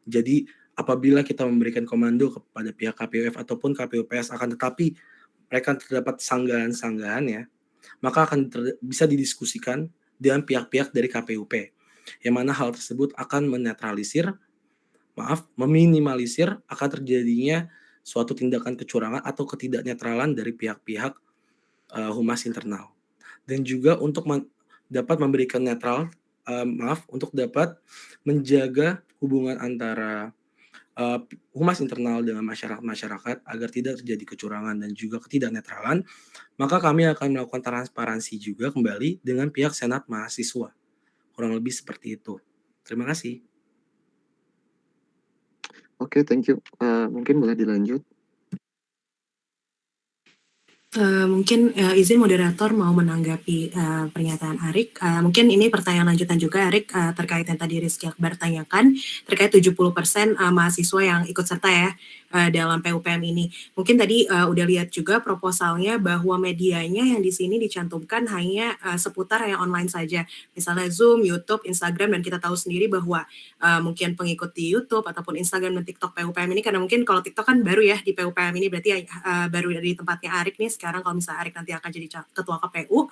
S1: Jadi apabila kita memberikan komando kepada pihak KPUF ataupun KPUPS, akan tetapi mereka terdapat sanggahan-sanggahan ya, maka akan bisa didiskusikan dengan pihak-pihak dari KPUP, yang mana hal tersebut akan meminimalisir akan terjadinya suatu tindakan kecurangan atau ketidaknetralan dari pihak-pihak humas internal. Dan juga untuk dapat memberikan untuk dapat menjaga hubungan antara humas internal dengan masyarakat agar tidak terjadi kecurangan dan juga ketidaknetralan, maka kami akan melakukan transparansi juga kembali dengan pihak Senat Mahasiswa. Kurang lebih seperti itu. Terima kasih.
S2: Oke, thank you. Mungkin boleh dilanjut.
S6: Mungkin izin moderator mau menanggapi pernyataan Arik. Mungkin ini pertanyaan lanjutan juga Arik terkait yang tadi Rizky Akbar tanyakan terkait 70% mahasiswa yang ikut serta ya dalam PUPM ini. Mungkin tadi udah lihat juga proposalnya bahwa medianya yang di sini dicantumkan hanya seputar yang online saja. Misalnya Zoom, YouTube, Instagram, dan kita tahu sendiri bahwa mungkin pengikut di YouTube ataupun Instagram dan TikTok PUPM ini, karena mungkin kalau TikTok kan baru ya di PUPM ini, berarti baru dari tempatnya Arik nih. Sekarang kalau misalnya Arik nanti akan jadi ketua KPU,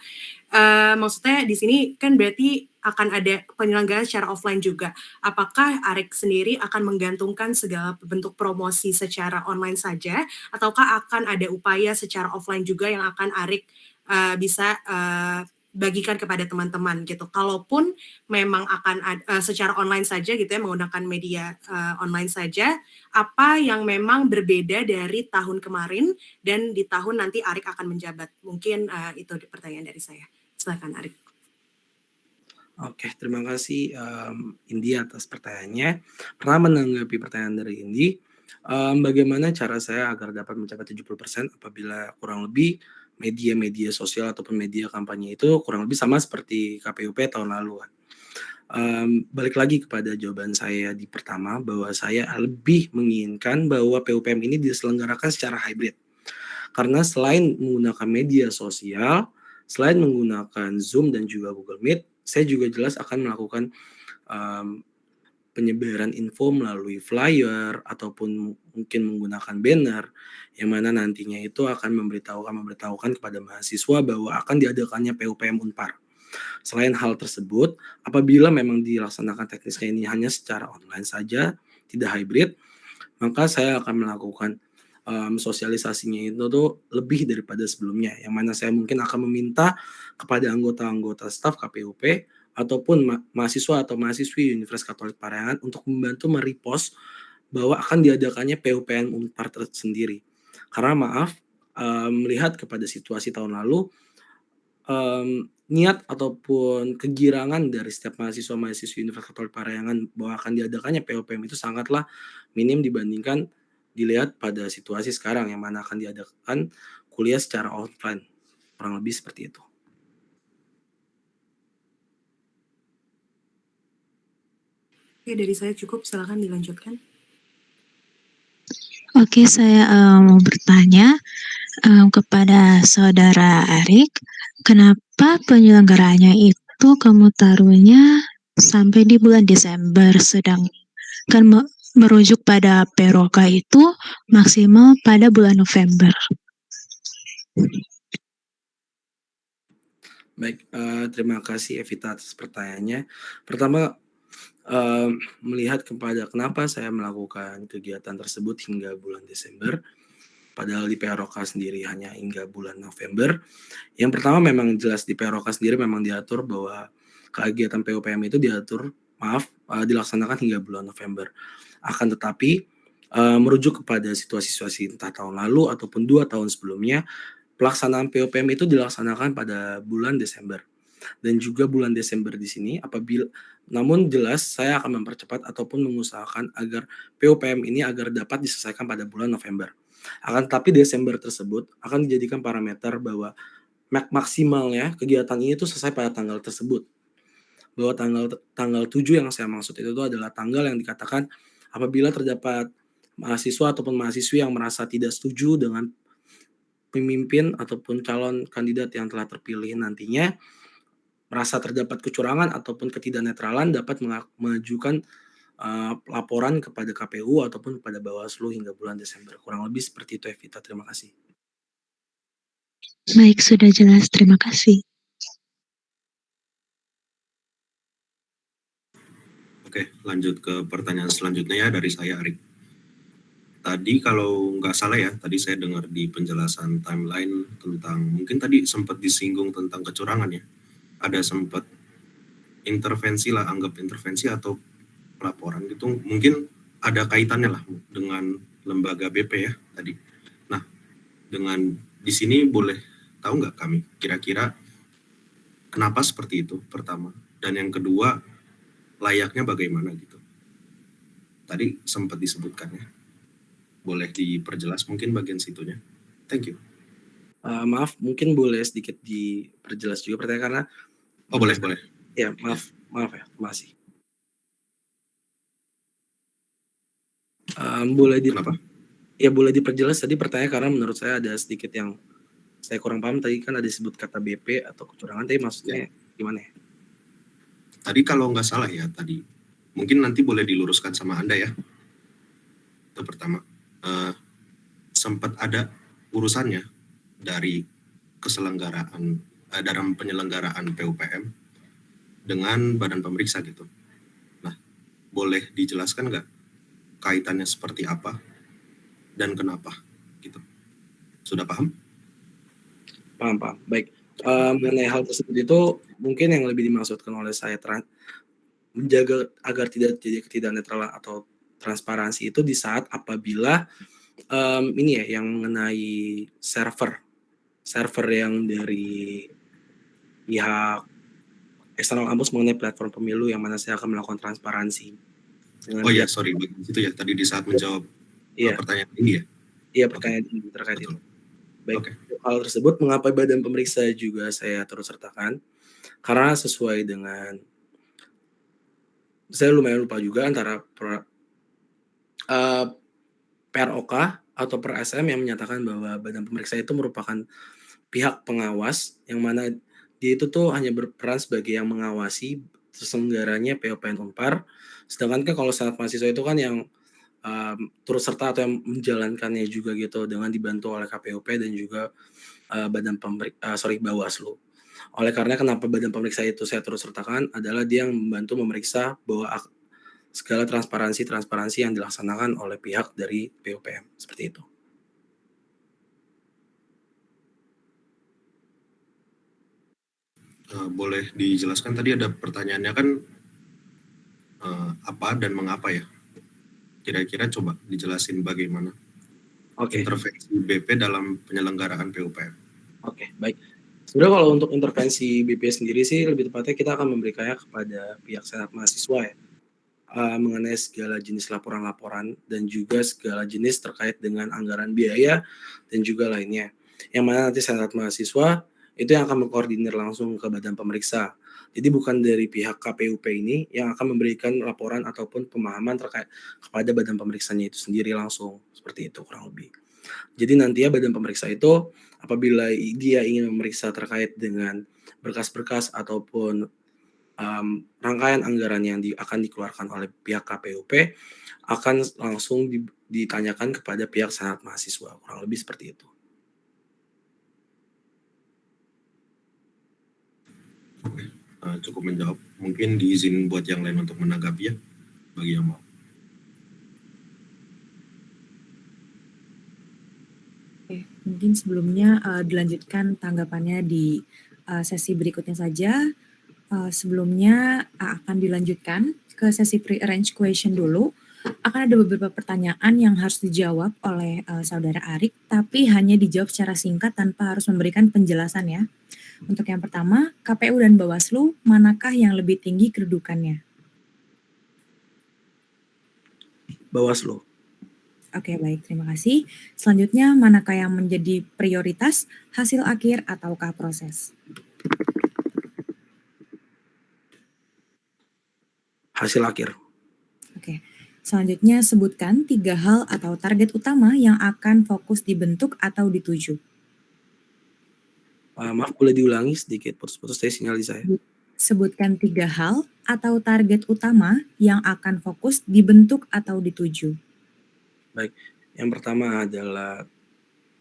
S6: maksudnya di sini kan berarti akan ada penyelenggaraan secara offline juga. Apakah Arik sendiri akan menggantungkan segala bentuk promosi secara online saja, ataukah akan ada upaya secara offline juga yang akan Arik bisa bagikan kepada teman-teman gitu? Kalaupun memang akan secara online saja gitu ya, menggunakan media online saja, apa yang memang berbeda dari tahun kemarin dan di tahun nanti Arik akan menjabat? Mungkin itu pertanyaan dari saya. Silakan Arik.
S1: Oke, terima kasih Indi atas pertanyaannya. Pertama, menanggapi pertanyaan dari Indi, bagaimana cara saya agar dapat mencapai 70% apabila kurang lebih media-media sosial ataupun media kampanye itu kurang lebih sama seperti KPUP tahun lalu. Balik lagi kepada jawaban saya di pertama, bahwa saya lebih menginginkan bahwa PUPM ini diselenggarakan secara hybrid. Karena selain menggunakan media sosial, selain menggunakan Zoom dan juga Google Meet, saya juga jelas akan melakukan penyebaran info melalui flyer ataupun mungkin menggunakan banner, yang mana nantinya itu akan memberitahukan kepada mahasiswa bahwa akan diadakannya PUPM Unpar. Selain hal tersebut, apabila memang dilaksanakan teknisnya ini hanya secara online saja, tidak hybrid, maka saya akan melakukan sosialisasinya itu tuh lebih daripada sebelumnya, yang mana saya mungkin akan meminta kepada anggota-anggota staf KPUP ataupun mahasiswa atau mahasiswi Universitas Katolik Parahyangan untuk membantu merepost bahwa akan diadakannya PUPM Unpar tersendiri. Karena melihat kepada situasi tahun lalu, niat ataupun kegirangan dari setiap mahasiswa-mahasiswi Universitas Katolik Parahyangan bahwa akan diadakannya PUPM itu sangatlah minim dibandingkan dilihat pada situasi sekarang yang mana akan diadakan kuliah secara offline. Kurang lebih seperti itu.
S6: Oke, dari saya cukup, silakan dilanjutkan.
S4: Oke, saya mau bertanya kepada saudara Arik, kenapa penyelenggaraannya itu kamu taruhnya sampai di bulan Desember, sedangkan merujuk pada PROKA itu maksimal pada bulan November.
S1: Baik, terima kasih Evita atas pertanyaannya. Pertama, melihat kepada kenapa saya melakukan kegiatan tersebut hingga bulan Desember, padahal di PROK sendiri hanya hingga bulan November. Yang pertama memang jelas di PROK sendiri memang diatur bahwa kegiatan PUPM itu dilaksanakan hingga bulan November. Akan tetapi, merujuk kepada situasi-situasi entah tahun lalu ataupun 2 tahun sebelumnya, pelaksanaan PUPM itu dilaksanakan pada bulan Desember. Dan juga bulan Desember di sini namun jelas saya akan mempercepat ataupun mengusahakan agar PUPM ini agar dapat diselesaikan pada bulan November. Akan tetapi Desember tersebut akan dijadikan parameter bahwa maksimalnya kegiatan ini tuh selesai pada tanggal tersebut. Bahwa tanggal 7 yang saya maksud itu tuh adalah tanggal yang dikatakan apabila terdapat mahasiswa ataupun mahasiswi yang merasa tidak setuju dengan pemimpin ataupun calon kandidat yang telah terpilih nantinya, merasa terdapat kecurangan ataupun ketidaknetralan dapat mengajukan laporan kepada KPU ataupun kepada Bawaslu hingga bulan Desember. Kurang lebih seperti itu Evita, terima kasih.
S4: Baik, sudah jelas. Terima kasih.
S5: Oke, lanjut ke pertanyaan selanjutnya ya dari saya Arik. Tadi kalau nggak salah ya, tadi saya dengar di penjelasan timeline tentang, mungkin tadi sempat disinggung tentang kecurangan ya. Ada sempat intervensi lah, anggap intervensi atau pelaporan gitu, mungkin ada kaitannya lah dengan lembaga BP ya tadi. Nah, dengan di sini boleh tahu nggak kami kira-kira kenapa seperti itu pertama, dan yang kedua layaknya bagaimana gitu. Tadi sempat disebutkan ya. Boleh diperjelas mungkin bagian situnya. Thank you.
S1: Maaf, mungkin boleh sedikit diperjelas juga pertanyaan karena
S5: Oh boleh.
S1: ya maaf ya, terima kasih.
S5: Kenapa?
S1: Ya boleh diperjelas tadi pertanyaan karena menurut saya ada sedikit yang saya kurang paham. Tadi kan ada disebut kata BP atau kecurangan, tapi maksudnya gimana ya?
S5: Tadi kalau nggak salah ya tadi, mungkin nanti boleh diluruskan sama Anda ya. Itu pertama, sempat ada urusannya dari keselenggaraan dalam penyelenggaraan PUPM dengan badan pemeriksa gitu. Nah, boleh dijelaskan nggak kaitannya seperti apa dan kenapa gitu? Sudah paham?
S1: Paham. Baik, mengenai hal tersebut itu mungkin yang lebih dimaksudkan oleh saya menjaga agar tidak terjadi ketidaknetralan atau transparansi itu di saat apabila ini ya yang mengenai server yang dari pihak eksternal kampus mengenai platform pemilu yang mana saya akan melakukan transparansi.
S5: Oh ya, sorry, itu ya tadi di saat menjawab pertanyaan ini ya.
S1: Iya, pertanyaan ini terkait itu. Baik, hal tersebut mengapa badan pemeriksa juga saya turut sertakan? Karena sesuai dengan saya lumayan lupa juga antara PROK atau per SM yang menyatakan bahwa badan pemeriksa itu merupakan pihak pengawas yang mana dia itu tuh hanya berperan sebagai yang mengawasi terselenggaranya PUPM Unpar. Sedangkan kan kalau Senat Mahasiswa itu kan yang turut serta atau yang menjalankannya juga gitu dengan dibantu oleh KPUP dan juga Bawaslu. Oleh karena kenapa badan pemeriksa itu saya turut sertakan adalah dia yang membantu memeriksa bahwa segala transparansi yang dilaksanakan oleh pihak dari PUPM, seperti itu.
S5: Boleh dijelaskan tadi ada pertanyaannya kan apa dan mengapa ya? Kira-kira coba dijelasin bagaimana intervensi BP dalam penyelenggaraan PUPM.
S1: Oke, baik. Sebenarnya kalau untuk intervensi BP sendiri sih lebih tepatnya kita akan memberikannya kepada pihak Senat Mahasiswa ya. Mengenai segala jenis laporan-laporan dan juga segala jenis terkait dengan anggaran biaya dan juga lainnya. Yang mana nanti Senat Mahasiswa itu yang akan mengkoordinir langsung ke badan pemeriksa. Jadi bukan dari pihak KPUP ini yang akan memberikan laporan ataupun pemahaman terkait kepada badan pemeriksanya itu sendiri langsung. Seperti itu kurang lebih. Jadi nantinya badan pemeriksa itu apabila dia ingin memeriksa terkait dengan berkas-berkas ataupun rangkaian anggaran yang akan dikeluarkan oleh pihak KPUP akan langsung ditanyakan kepada pihak senat mahasiswa, kurang lebih seperti itu.
S5: Oke, cukup menjawab. Mungkin diizin buat yang lain untuk menanggapi ya, bagi yang mau.
S3: Oke, mungkin sebelumnya dilanjutkan tanggapannya di sesi berikutnya saja. Sebelumnya akan dilanjutkan ke sesi pre-arrange question dulu. Akan ada beberapa pertanyaan yang harus dijawab oleh Saudara Arik, tapi hanya dijawab secara singkat tanpa harus memberikan penjelasan ya. Untuk yang pertama, KPU dan Bawaslu, manakah yang lebih tinggi kedudukannya?
S1: Bawaslu.
S3: Oke, baik, terima kasih. Selanjutnya, manakah yang menjadi prioritas, hasil akhir ataukah proses?
S1: Hasil akhir.
S3: Oke. Selanjutnya, sebutkan 3 hal atau target utama yang akan fokus dibentuk atau dituju.
S1: Maaf, boleh diulangi sedikit, putus-putus dari sinyal di saya.
S3: Sebutkan 3 hal atau target utama yang akan fokus dibentuk atau dituju.
S1: Baik, yang pertama adalah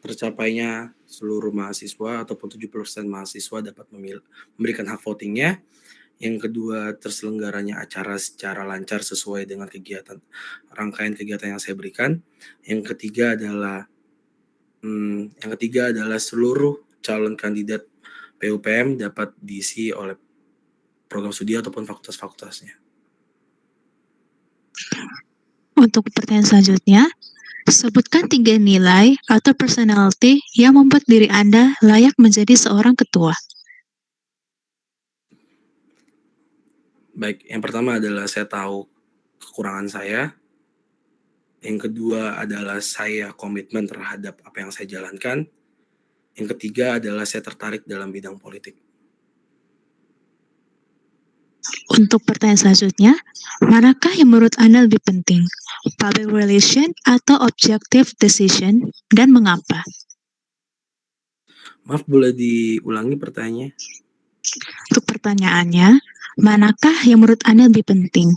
S1: tercapainya seluruh mahasiswa ataupun 70% mahasiswa dapat memberikan hak votingnya. Yang kedua, terselenggaranya acara secara lancar sesuai dengan rangkaian kegiatan yang saya berikan. Yang ketiga adalah seluruh calon kandidat PUPM dapat diisi oleh program studi ataupun fakultas-fakultasnya.
S4: Untuk pertanyaan selanjutnya, sebutkan 3 nilai atau personality yang membuat diri Anda layak menjadi seorang ketua.
S1: Baik, yang pertama adalah saya tahu kekurangan saya. Yang kedua adalah saya komitmen terhadap apa yang saya jalankan. Yang ketiga adalah saya tertarik dalam bidang politik.
S4: Untuk pertanyaan selanjutnya, manakah yang menurut Anda lebih penting? Public relation atau objective decision, dan mengapa?
S1: Maaf, boleh diulangi pertanyaannya?
S4: Untuk pertanyaannya, manakah yang menurut Anda lebih penting?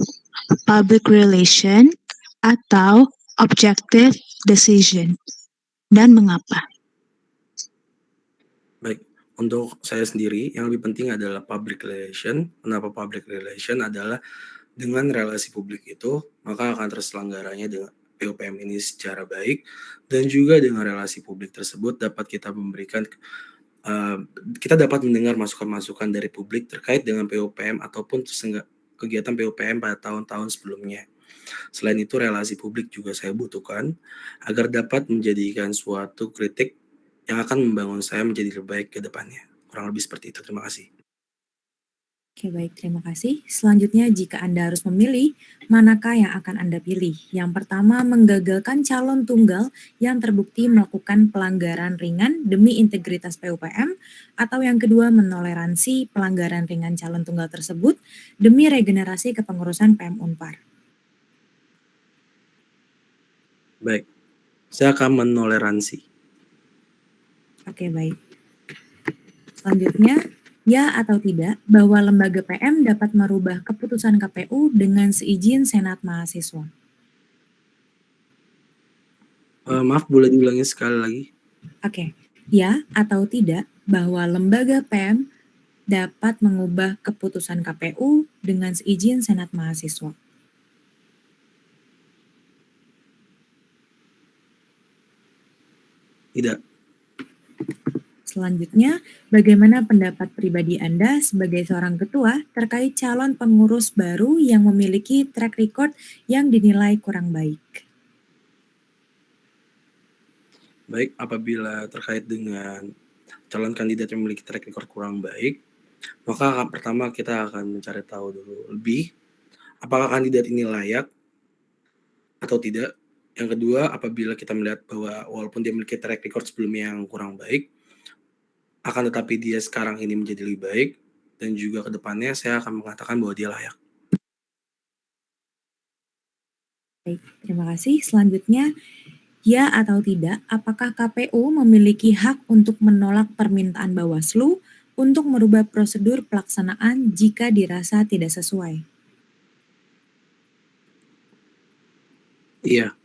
S4: Public relation atau objective decision, dan mengapa?
S1: Baik, untuk saya sendiri yang lebih penting adalah public relation. Kenapa public relation? Adalah dengan relasi publik itu, maka akan terselenggaranya dengan PUPM ini secara baik, dan juga dengan relasi publik tersebut kita dapat mendengar masukan-masukan dari publik terkait dengan PUPM ataupun kegiatan PUPM pada tahun-tahun sebelumnya. Selain itu, relasi publik juga saya butuhkan agar dapat menjadikan suatu kritik yang akan membangun saya menjadi lebih baik ke depannya. Kurang lebih seperti itu. Terima kasih.
S3: Oke, baik, terima kasih. Selanjutnya, jika Anda harus memilih, manakah yang akan Anda pilih? Yang pertama, menggagalkan calon tunggal yang terbukti melakukan pelanggaran ringan demi integritas PUPM, atau yang kedua, menoleransi pelanggaran ringan calon tunggal tersebut demi regenerasi kepengurusan PM Unpar.
S1: Baik, saya akan menoleransi.
S3: Oke, baik. Selanjutnya, ya atau tidak bahwa lembaga PM dapat merubah keputusan KPU dengan seizin Senat Mahasiswa?
S1: Maaf, boleh diulangi sekali lagi?
S3: Oke, ya atau tidak bahwa lembaga PM dapat mengubah keputusan KPU dengan seizin Senat Mahasiswa?
S1: Tidak.
S3: Selanjutnya, bagaimana pendapat pribadi Anda sebagai seorang ketua terkait calon pengurus baru yang memiliki track record yang dinilai kurang baik?
S1: Baik, apabila terkait dengan calon kandidat yang memiliki track record kurang baik, maka pertama kita akan mencari tahu dulu lebih apakah kandidat ini layak atau tidak. Yang kedua, apabila kita melihat bahwa walaupun dia memiliki track record sebelumnya yang kurang baik, akan tetapi dia sekarang ini menjadi lebih baik, dan juga ke depannya saya akan mengatakan bahwa dia layak.
S3: Baik, terima kasih. Selanjutnya, ya atau tidak, apakah KPU memiliki hak untuk menolak permintaan Bawaslu untuk merubah prosedur pelaksanaan jika dirasa tidak sesuai?
S1: Iya.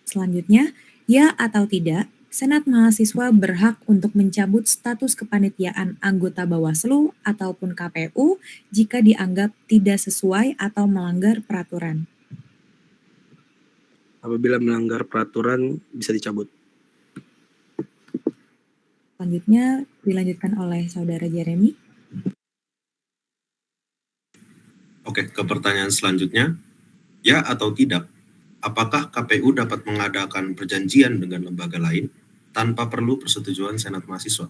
S3: Selanjutnya, ya atau tidak, Senat Mahasiswa berhak untuk mencabut status kepanitiaan anggota Bawaslu ataupun KPU jika dianggap tidak sesuai atau melanggar peraturan.
S1: Apabila melanggar peraturan bisa dicabut.
S3: Selanjutnya dilanjutkan oleh Saudara Jeremy.
S5: Oke, ke pertanyaan selanjutnya. Ya atau tidak, apakah KPU dapat mengadakan perjanjian dengan lembaga lain tanpa perlu persetujuan Senat Mahasiswa?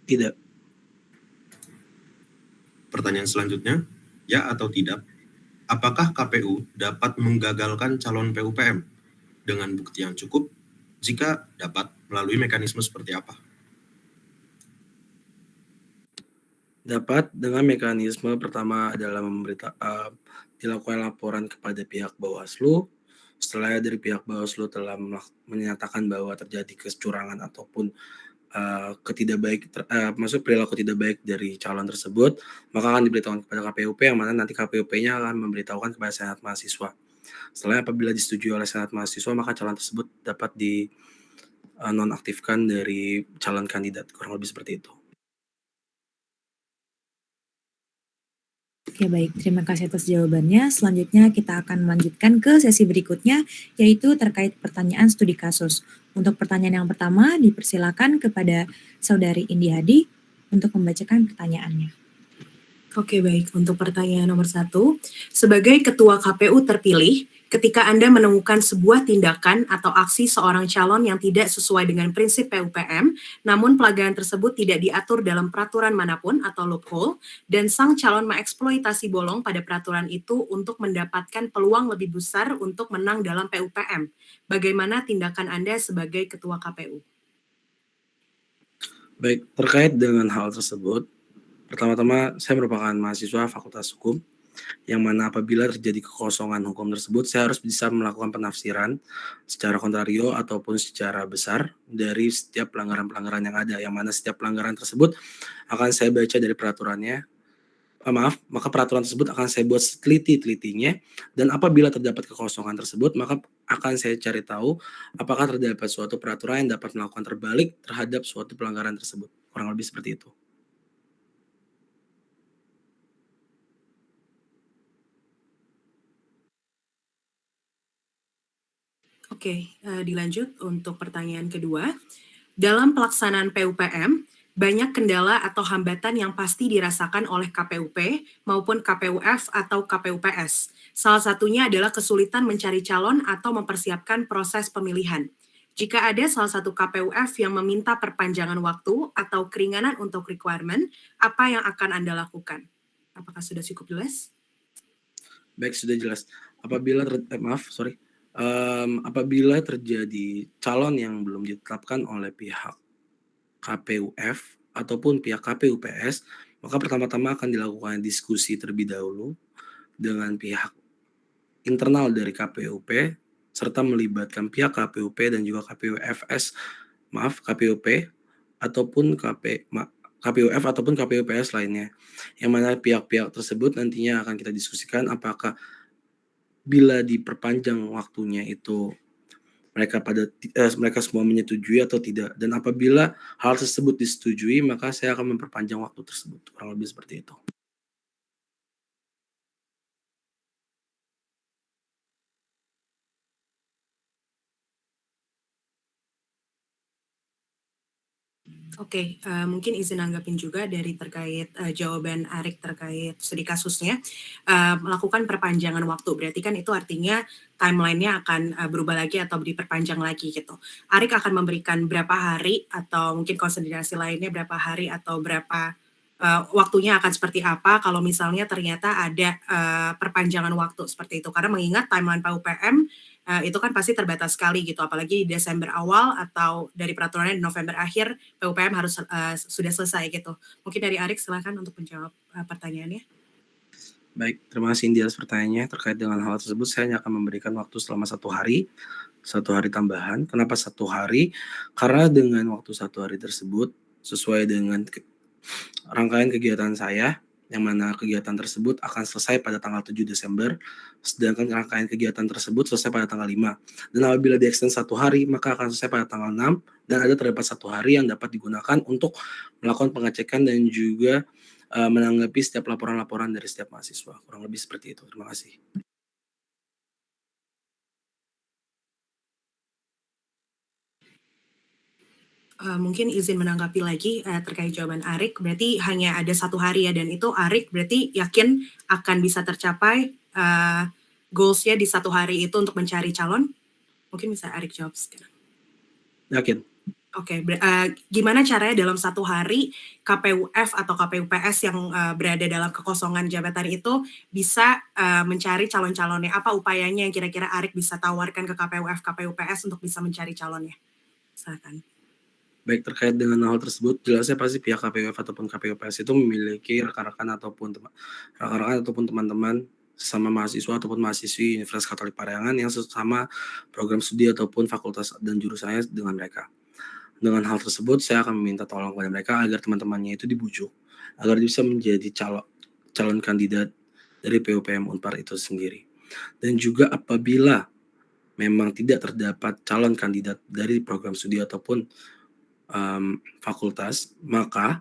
S1: Tidak.
S5: Pertanyaan selanjutnya, ya atau tidak, apakah KPU dapat menggagalkan calon PUPM dengan bukti yang cukup? Jika dapat, melalui mekanisme seperti apa?
S1: Dapat dengan mekanisme pertama adalah dilakukan laporan kepada pihak Bawaslu. Setelah dari pihak Bawaslu telah menyatakan bahwa terjadi kecurangan ataupun maksud perilaku tidak baik dari calon tersebut, maka akan diberitahukan kepada KPUP, yang mana nanti KPUP-nya akan memberitahukan kepada Senat Mahasiswa. Setelah apabila disetujui oleh Senat Mahasiswa, maka calon tersebut dapat nonaktifkan dari calon kandidat, kurang lebih seperti itu.
S3: Oke, baik. Terima kasih atas jawabannya. Selanjutnya kita akan melanjutkan ke sesi berikutnya, yaitu terkait pertanyaan studi kasus. Untuk pertanyaan yang pertama, dipersilakan kepada Saudari Indi Hadi untuk membacakan pertanyaannya.
S6: Oke, baik. Untuk pertanyaan nomor 1, sebagai Ketua KPU terpilih, ketika Anda menemukan sebuah tindakan atau aksi seorang calon yang tidak sesuai dengan prinsip PUPM, namun pelanggaran tersebut tidak diatur dalam peraturan manapun atau loophole, dan sang calon mengeksploitasi bolong pada peraturan itu untuk mendapatkan peluang lebih besar untuk menang dalam PUPM. Bagaimana tindakan Anda sebagai Ketua KPU?
S1: Baik, terkait dengan hal tersebut, pertama-tama saya merupakan mahasiswa Fakultas Hukum, yang mana apabila terjadi kekosongan hukum tersebut, saya harus bisa melakukan penafsiran secara kontrario ataupun secara besar dari setiap pelanggaran-pelanggaran yang ada, yang mana setiap pelanggaran tersebut akan saya baca dari peraturannya. Maka peraturan tersebut akan saya buat seteliti-telitinya, dan apabila terdapat kekosongan tersebut, maka akan saya cari tahu apakah terdapat suatu peraturan yang dapat melakukan terbalik terhadap suatu pelanggaran tersebut. Kurang lebih seperti itu.
S6: Oke, dilanjut untuk pertanyaan kedua. Dalam pelaksanaan PUPM, banyak kendala atau hambatan yang pasti dirasakan oleh KPUP maupun KPUF atau KPUPS. Salah satunya adalah kesulitan mencari calon atau mempersiapkan proses pemilihan. Jika ada salah satu KPUF yang meminta perpanjangan waktu atau keringanan untuk requirement, apa yang akan Anda lakukan? Apakah sudah cukup jelas?
S1: Baik, sudah jelas. Apabila terjadi calon yang belum ditetapkan oleh pihak KPUF ataupun pihak KPUPS, maka pertama-tama akan dilakukan diskusi terlebih dahulu dengan pihak internal dari KPUP, serta melibatkan pihak KPUP dan juga KPUF ataupun KPUF ataupun KPUPS lainnya, yang mana pihak-pihak tersebut nantinya akan kita diskusikan apakah bila diperpanjang waktunya itu mereka semua menyetujui atau tidak, dan apabila hal tersebut disetujui, maka saya akan memperpanjang waktu tersebut, kurang lebih seperti itu.
S6: Oke, mungkin izin nanggapin juga dari terkait jawaban Arik terkait studi kasusnya, melakukan perpanjangan waktu. Berarti kan itu artinya timeline-nya akan berubah lagi atau diperpanjang lagi gitu. Arik akan memberikan berapa hari atau mungkin konsiderasi lainnya berapa hari atau berapa waktunya akan seperti apa kalau misalnya ternyata ada perpanjangan waktu seperti itu. Karena mengingat timeline PUPM itu kan pasti terbatas sekali gitu, apalagi di Desember awal atau dari peraturannya di November akhir PUPM harus sudah selesai gitu. Mungkin dari Arik silakan untuk menjawab pertanyaannya.
S1: Baik, terima kasih India atas pertanyaannya. Terkait dengan hal tersebut, saya hanya akan memberikan waktu selama 1 hari tambahan. Kenapa 1 hari? Karena dengan waktu 1 hari tersebut, sesuai dengan rangkaian kegiatan saya, yang mana kegiatan tersebut akan selesai pada tanggal 7 Desember, sedangkan rangkaian kegiatan tersebut selesai pada tanggal 5. Dan apabila di-extend 1 hari, maka akan selesai pada tanggal 6, dan ada terdapat 1 hari yang dapat digunakan untuk melakukan pengecekan dan juga menanggapi setiap laporan-laporan dari setiap mahasiswa. Kurang lebih seperti itu. Terima kasih.
S6: Mungkin izin menanggapi lagi terkait jawaban Arik, berarti hanya ada 1 hari ya, dan itu Arik berarti yakin akan bisa tercapai goals-nya di 1 hari itu untuk mencari calon? Mungkin bisa Arik jawab sekarang.
S1: Yakin.
S6: Oke, gimana caranya dalam 1 hari KPUF atau KPUPS yang berada dalam kekosongan jabatan itu bisa mencari calon-calonnya? Apa upayanya yang kira-kira Arik bisa tawarkan ke KPUF, KPUPS untuk bisa mencari calonnya? Silakan.
S1: Baik, terkait dengan hal tersebut, jelasnya pasti pihak KPUF ataupun KPUPS itu memiliki rekan-rekan ataupun teman-teman sesama mahasiswa ataupun mahasiswi Universitas Katolik Parahyangan yang sesama program studi ataupun fakultas dan jurusannya dengan mereka. Dengan hal tersebut, saya akan meminta tolong kepada mereka agar teman-temannya itu dibujuk, agar bisa menjadi calon kandidat dari PUPM Unpar itu sendiri. Dan juga apabila memang tidak terdapat calon kandidat dari program studi ataupun fakultas, maka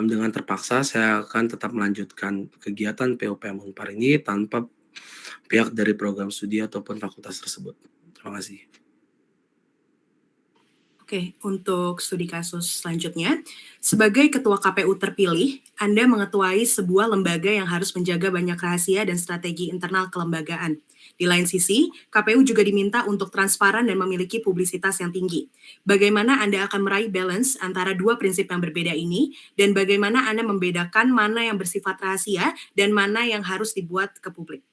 S1: dengan terpaksa saya akan tetap melanjutkan kegiatan PUPM Unpar ini tanpa pihak dari program studi ataupun fakultas tersebut. Terima kasih.
S6: Oke, untuk studi kasus selanjutnya, sebagai ketua KPU terpilih, Anda mengetuai sebuah lembaga yang harus menjaga banyak rahasia dan strategi internal kelembagaan. Di lain sisi, KPU juga diminta untuk transparan dan memiliki publisitas yang tinggi. Bagaimana Anda akan meraih balance antara dua prinsip yang berbeda ini, dan bagaimana Anda membedakan mana yang bersifat rahasia dan mana yang harus dibuat ke publik?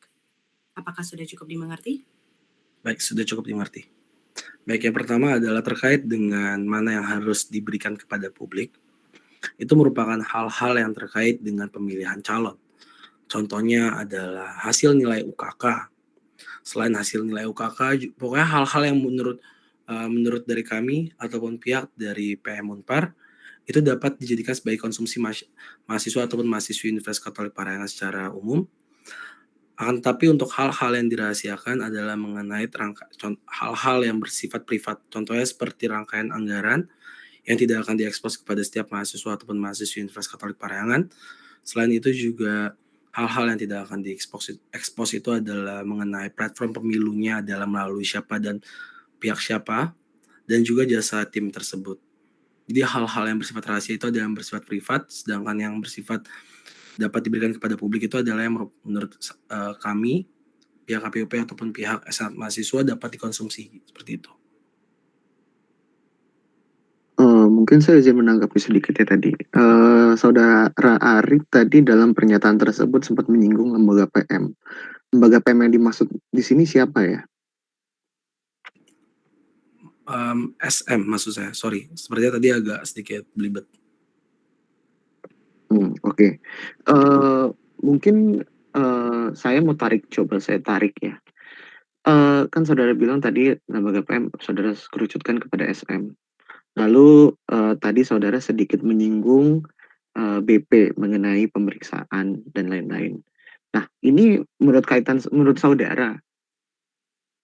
S6: Apakah sudah cukup dimengerti?
S1: Baik, sudah cukup dimengerti. Baik, yang pertama adalah terkait dengan mana yang harus diberikan kepada publik. Itu merupakan hal-hal yang terkait dengan pemilihan calon. Contohnya adalah hasil nilai UKK. Selain hasil nilai UKK, pokoknya hal-hal yang menurut dari kami ataupun pihak dari PM Unpar itu dapat dijadikan sebagai konsumsi mahasiswa ataupun mahasiswi Universitas Katolik Parahyangan secara umum. Akan tetapi untuk hal-hal yang dirahasiakan adalah mengenai hal-hal yang bersifat privat. Contohnya seperti rangkaian anggaran yang tidak akan diekspos kepada setiap mahasiswa ataupun mahasiswi Universitas Katolik Parahyangan. Selain itu juga hal-hal yang tidak akan diekspos itu adalah mengenai platform pemilunya adalah melalui siapa dan pihak siapa, dan juga jasa tim tersebut. Jadi hal-hal yang bersifat rahasia itu adalah yang bersifat privat, sedangkan yang bersifat dapat diberikan kepada publik itu adalah yang menurut kami, pihak KPUP ataupun pihak senat mahasiswa dapat dikonsumsi, seperti itu.
S2: Mungkin saya izin menanggapi sedikit ya tadi. Saudara Arik tadi dalam pernyataan tersebut sempat menyinggung lembaga PM. Lembaga PM yang dimaksud di sini siapa ya?
S1: SM maksud saya, sorry. Sepertinya tadi agak sedikit belibet.
S2: Oke. Mungkin saya mau coba saya tarik ya. Kan saudara bilang tadi lembaga PM saudara kerucutkan kepada SM. Lalu tadi saudara sedikit menyinggung BP mengenai pemeriksaan dan lain-lain. Nah, ini menurut saudara,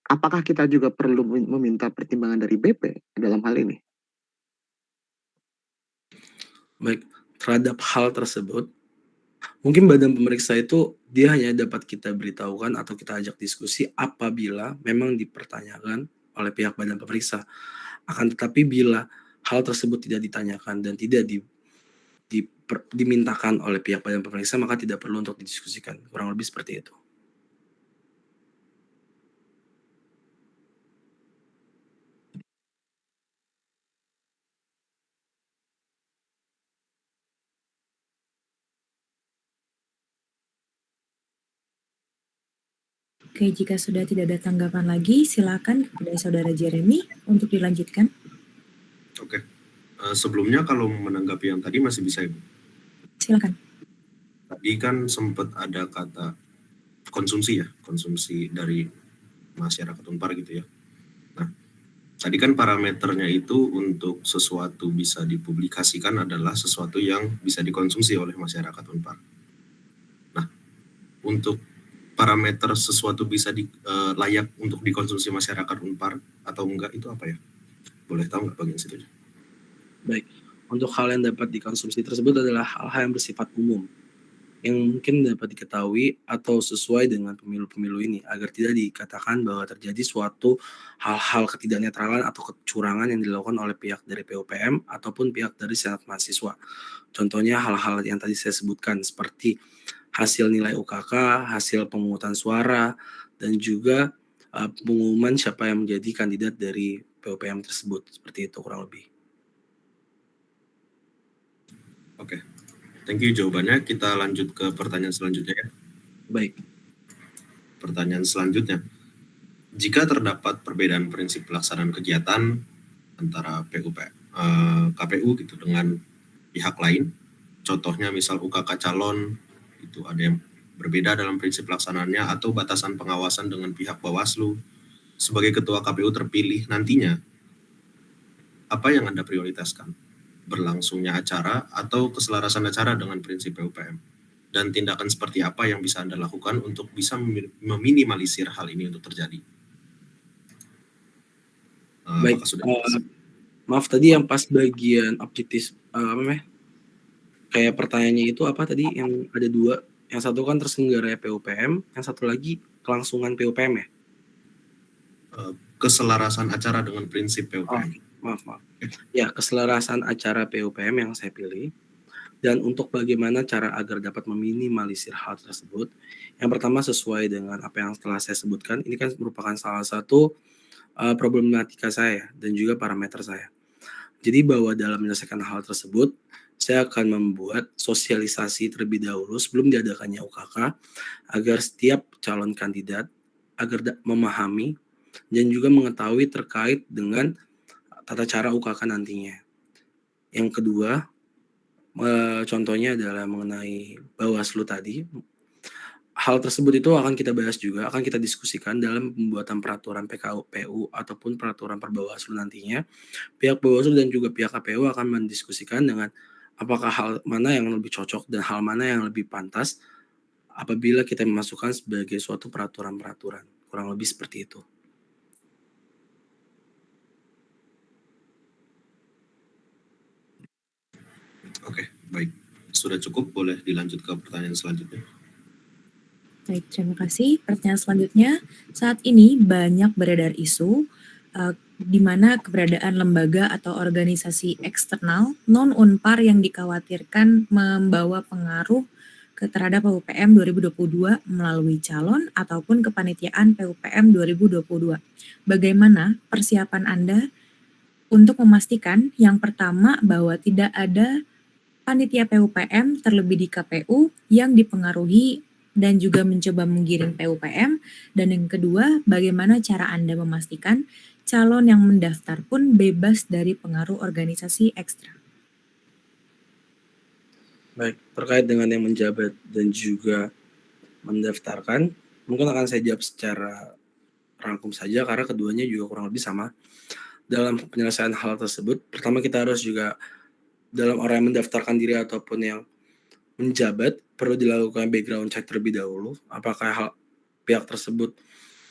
S2: apakah kita juga perlu meminta pertimbangan dari BP dalam hal ini?
S1: Baik, terhadap hal tersebut, mungkin badan pemeriksa itu dia hanya dapat kita beritahukan atau kita ajak diskusi apabila memang dipertanyakan oleh pihak badan pemeriksa. Akan tetapi bila hal tersebut tidak ditanyakan dan tidak dimintakan oleh pihak badan pemeriksa, maka tidak perlu untuk didiskusikan. Kurang lebih seperti itu.
S3: Oke, jika sudah tidak ada tanggapan lagi, silakan kepada Saudara Jeremy untuk dilanjutkan.
S5: Oke. Sebelumnya kalau menanggapi yang tadi masih bisa, Ibu?
S3: Silakan.
S5: Tadi Tadi kan sempat ada kata konsumsi ya, konsumsi dari masyarakat Unpar gitu ya. Nah, tadi kan parameternya itu untuk sesuatu bisa dipublikasikan adalah sesuatu yang bisa dikonsumsi oleh masyarakat Unpar. Nah, untuk parameter sesuatu bisa layak untuk dikonsumsi masyarakat Unpar atau enggak itu apa ya? Boleh tahu nggak bagian situ?
S1: Baik, untuk hal yang dapat dikonsumsi tersebut adalah hal-hal yang bersifat umum, yang mungkin dapat diketahui atau sesuai dengan pemilu-pemilu ini, agar tidak dikatakan bahwa terjadi suatu hal-hal ketidaknetralan atau kecurangan yang dilakukan oleh pihak dari PUPM ataupun pihak dari Senat Mahasiswa. Contohnya hal-hal yang tadi saya sebutkan seperti hasil nilai UKK, hasil pemungutan suara, dan juga pengumuman siapa yang menjadi kandidat dari PUPM tersebut. Seperti itu kurang lebih.
S5: Oke, thank you jawabannya. Kita lanjut ke pertanyaan selanjutnya ya.
S1: Baik.
S5: Pertanyaan selanjutnya, jika terdapat perbedaan prinsip pelaksanaan kegiatan antara KPU gitu dengan pihak lain, contohnya misal UKK calon itu ada yang berbeda dalam prinsip pelaksanaannya atau batasan pengawasan dengan pihak Bawaslu, sebagai ketua KPU terpilih nantinya, apa yang Anda prioritaskan? Berlangsungnya acara atau keselarasan acara dengan prinsip PUPM? Dan tindakan seperti apa yang bisa Anda lakukan untuk bisa meminimalisir hal ini untuk terjadi?
S1: Baik, maaf tadi yang pas bagian objektif kayak pertanyaannya itu apa tadi yang ada dua, yang satu kan terselenggaranya PUPM, yang satu lagi kelangsungan PUPM ya?
S5: Keselarasan acara dengan prinsip PUPM.
S1: Maaf. Ya, keselarasan acara PUPM yang saya pilih. Dan untuk bagaimana cara agar dapat meminimalisir hal tersebut, yang pertama sesuai dengan apa yang telah saya sebutkan, ini kan merupakan salah satu problematika saya dan juga parameter saya. Jadi bahwa dalam menyelesaikan hal tersebut, saya akan membuat sosialisasi terlebih dahulu sebelum diadakannya UKK, agar setiap calon kandidat agar memahami dan juga mengetahui terkait dengan tata cara UKK nantinya. Yang kedua, contohnya adalah mengenai Bawaslu tadi. Hal tersebut itu akan kita bahas juga, akan kita diskusikan dalam pembuatan peraturan PKPU ataupun peraturan Perbawaslu nantinya. Pihak Bawaslu dan juga pihak KPU akan mendiskusikan dengan apakah hal mana yang lebih cocok dan hal mana yang lebih pantas apabila kita memasukkan sebagai suatu peraturan-peraturan. Kurang lebih seperti itu.
S5: Oke, baik. Sudah cukup, boleh dilanjut ke pertanyaan selanjutnya.
S3: Baik, terima kasih. Pertanyaan selanjutnya, saat ini banyak beredar isu di mana keberadaan lembaga atau organisasi eksternal non-Unpar yang dikhawatirkan membawa pengaruh terhadap PUPM 2022 melalui calon ataupun kepanitiaan PUPM 2022. Bagaimana persiapan Anda untuk memastikan yang pertama bahwa tidak ada panitia PUPM terlebih di KPU yang dipengaruhi dan juga mencoba menggiring PUPM, dan yang kedua, bagaimana cara Anda memastikan calon yang mendaftar pun bebas dari pengaruh organisasi ekstra?
S1: Baik, terkait dengan yang menjabat dan juga mendaftarkan, mungkin akan saya jawab secara rangkum saja karena keduanya juga kurang lebih sama. Dalam penyelesaian hal tersebut, pertama kita harus juga dalam orang yang mendaftarkan diri ataupun yang menjabat perlu dilakukan background check terlebih dahulu, apakah pihak tersebut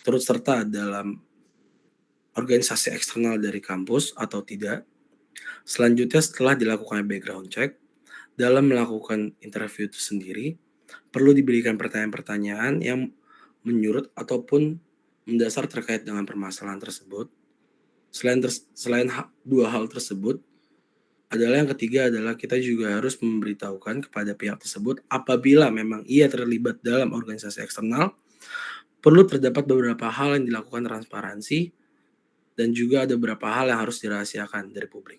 S1: turut serta dalam organisasi eksternal dari kampus atau tidak. Selanjutnya setelah dilakukan background check, dalam melakukan interview itu sendiri, perlu diberikan pertanyaan-pertanyaan yang menyurut ataupun mendasar terkait dengan permasalahan tersebut. Selain dua hal tersebut, adalah yang ketiga adalah kita juga harus memberitahukan kepada pihak tersebut apabila memang ia terlibat dalam organisasi eksternal, perlu terdapat beberapa hal yang dilakukan transparansi dan juga ada beberapa hal yang harus dirahasiakan dari publik.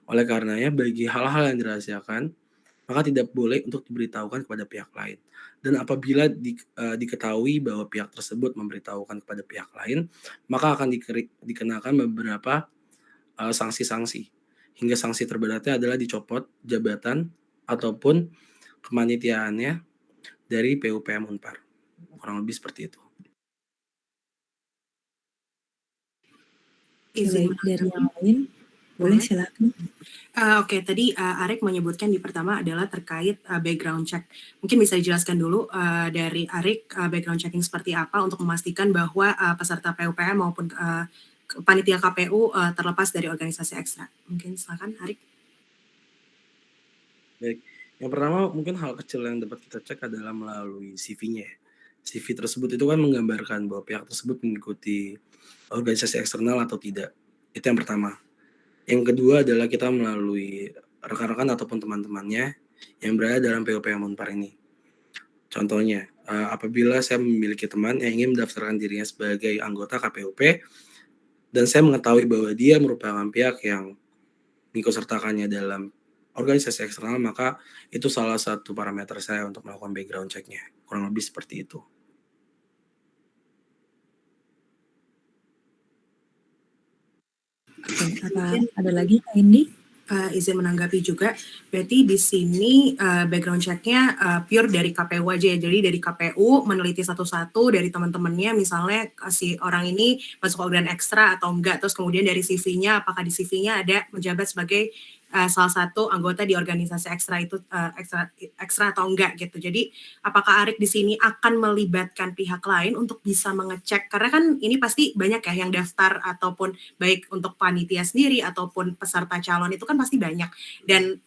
S1: Oleh karenanya bagi hal-hal yang dirahasiakan, maka tidak boleh untuk diberitahukan kepada pihak lain. Dan apabila diketahui bahwa pihak tersebut memberitahukan kepada pihak lain, maka akan dikenakan beberapa sanksi-sanksi. Hingga sanksi terberatnya adalah dicopot jabatan ataupun kepanitiaannya dari PUPM Unpar. Kurang lebih seperti itu.
S3: Oke,
S6: Izin
S3: baik. Dari
S6: menanggapi?
S3: yang lain, boleh
S6: Boleh.
S3: silakan.
S6: Oke, tadi Arik menyebutkan di pertama adalah terkait background check. Mungkin bisa dijelaskan dulu dari Arik background checking seperti apa untuk memastikan bahwa peserta PUPM maupun panitia KPU terlepas dari organisasi ekstra. Mungkin silakan Arik.
S1: Baik, yang pertama mungkin hal kecil yang dapat kita cek adalah melalui CV-nya ya. CV tersebut itu kan menggambarkan bahwa pihak tersebut mengikuti organisasi eksternal atau tidak. Itu yang pertama. Yang kedua adalah kita melalui rekan-rekan ataupun teman-temannya yang berada dalam PUPM Unpar ini. Contohnya, apabila saya memiliki teman yang ingin mendaftarkan dirinya sebagai anggota KPUP dan saya mengetahui bahwa dia merupakan pihak yang mengikut sertakannya dalam organisasi eksternal, maka itu salah satu parameter saya untuk melakukan background check-nya. Kurang lebih seperti itu.
S3: Oke, apa ada lagi Kak Indi?
S6: Izin menanggapi juga, berarti di sini background check-nya pure dari KPU aja ya. Jadi dari KPU meneliti satu-satu dari teman-temannya, misalnya si orang ini masuk organ ekstra atau enggak, terus kemudian dari CV-nya apakah di CV-nya ada menjabat sebagai salah satu anggota di organisasi ekstra itu ekstra atau enggak gitu. Jadi apakah Arik di sini akan melibatkan pihak lain untuk bisa mengecek, karena kan ini pasti banyak ya yang daftar ataupun baik untuk panitia sendiri ataupun peserta calon itu kan pasti banyak, dan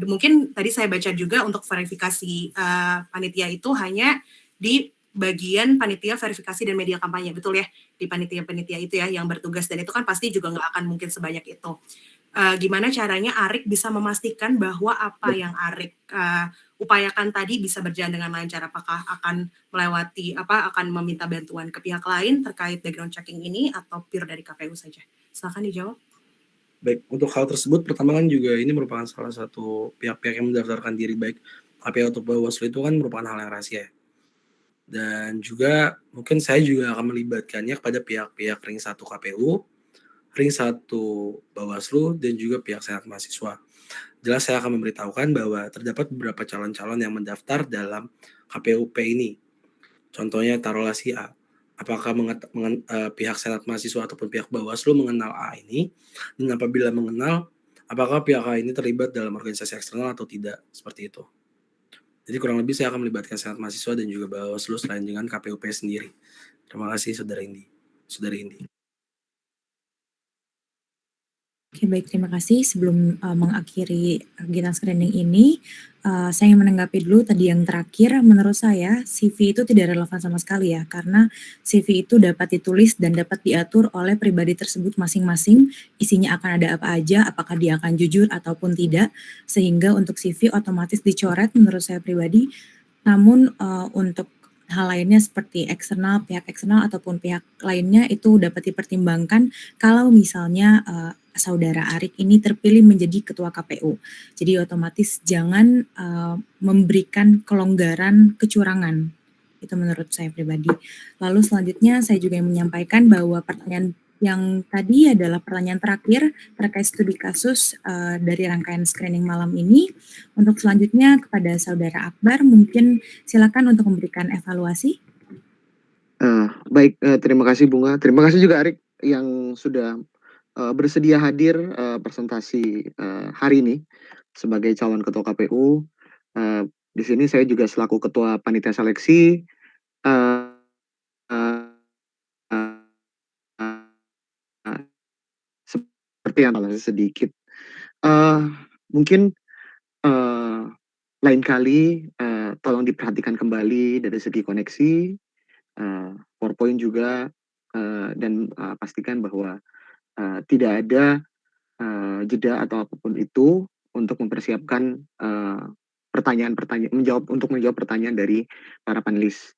S6: mungkin tadi saya baca juga untuk verifikasi panitia itu hanya di bagian panitia verifikasi dan media kampanye, betul ya, di panitia-panitia itu ya yang bertugas, dan itu kan pasti juga nggak akan mungkin sebanyak itu. Gimana caranya Arik bisa memastikan bahwa apa yang Arik upayakan tadi bisa berjalan dengan lancar? Apakah akan melewati akan meminta bantuan ke pihak lain terkait background checking ini atau pure dari KPU saja? Silakan dijawab.
S1: Baik, untuk hal tersebut pertama kan juga ini merupakan salah satu pihak-pihak yang mendaftarkan diri baik KPU atau Bawaslu itu kan merupakan hal yang rahasia. Dan juga mungkin saya juga akan melibatkannya kepada pihak-pihak ring 1 KPU, ring 1 Bawaslu, dan juga pihak Senat Mahasiswa. Jelas saya akan memberitahukan bahwa terdapat beberapa calon-calon yang mendaftar dalam KPUP ini. Contohnya taruhlah si A. Apakah pihak Senat Mahasiswa ataupun pihak Bawaslu mengenal A ini, dan apabila mengenal, apakah pihak A ini terlibat dalam organisasi eksternal atau tidak, seperti itu. Jadi kurang lebih saya akan melibatkan Senat Mahasiswa dan juga Bawaslu selain dengan KPUP sendiri. Terima kasih Saudari Indi.
S3: Oke, baik, terima kasih. Sebelum mengakhiri kegiatan screening ini, saya ingin menanggapi dulu tadi yang terakhir. Menurut saya CV itu tidak relevan sama sekali ya, karena CV itu dapat ditulis dan dapat diatur oleh pribadi tersebut masing-masing, isinya akan ada apa aja, apakah dia akan jujur ataupun tidak, sehingga untuk CV otomatis dicoret menurut saya pribadi. Namun untuk hal lainnya seperti pihak eksternal ataupun pihak lainnya itu dapat dipertimbangkan kalau misalnya saudara Arik ini terpilih menjadi ketua KPU. Jadi otomatis jangan memberikan kelonggaran kecurangan. Itu menurut saya pribadi. Lalu selanjutnya saya juga ingin menyampaikan bahwa pertanyaan yang tadi adalah pertanyaan terakhir terkait studi kasus dari rangkaian screening malam ini. Untuk selanjutnya kepada Saudara Akbar, mungkin silakan untuk memberikan evaluasi.
S2: Baik, terima kasih Bunga. Terima kasih juga Arik yang sudah bersedia hadir presentasi hari ini sebagai calon ketua KPU. Di sini saya juga selaku ketua panitia seleksi. Seperti yang sedikit. Mungkin lain kali tolong diperhatikan kembali dari segi koneksi, PowerPoint juga, dan pastikan bahwa tidak ada jeda atau apapun itu untuk mempersiapkan pertanyaan-pertanyaan, menjawab pertanyaan dari para panelis.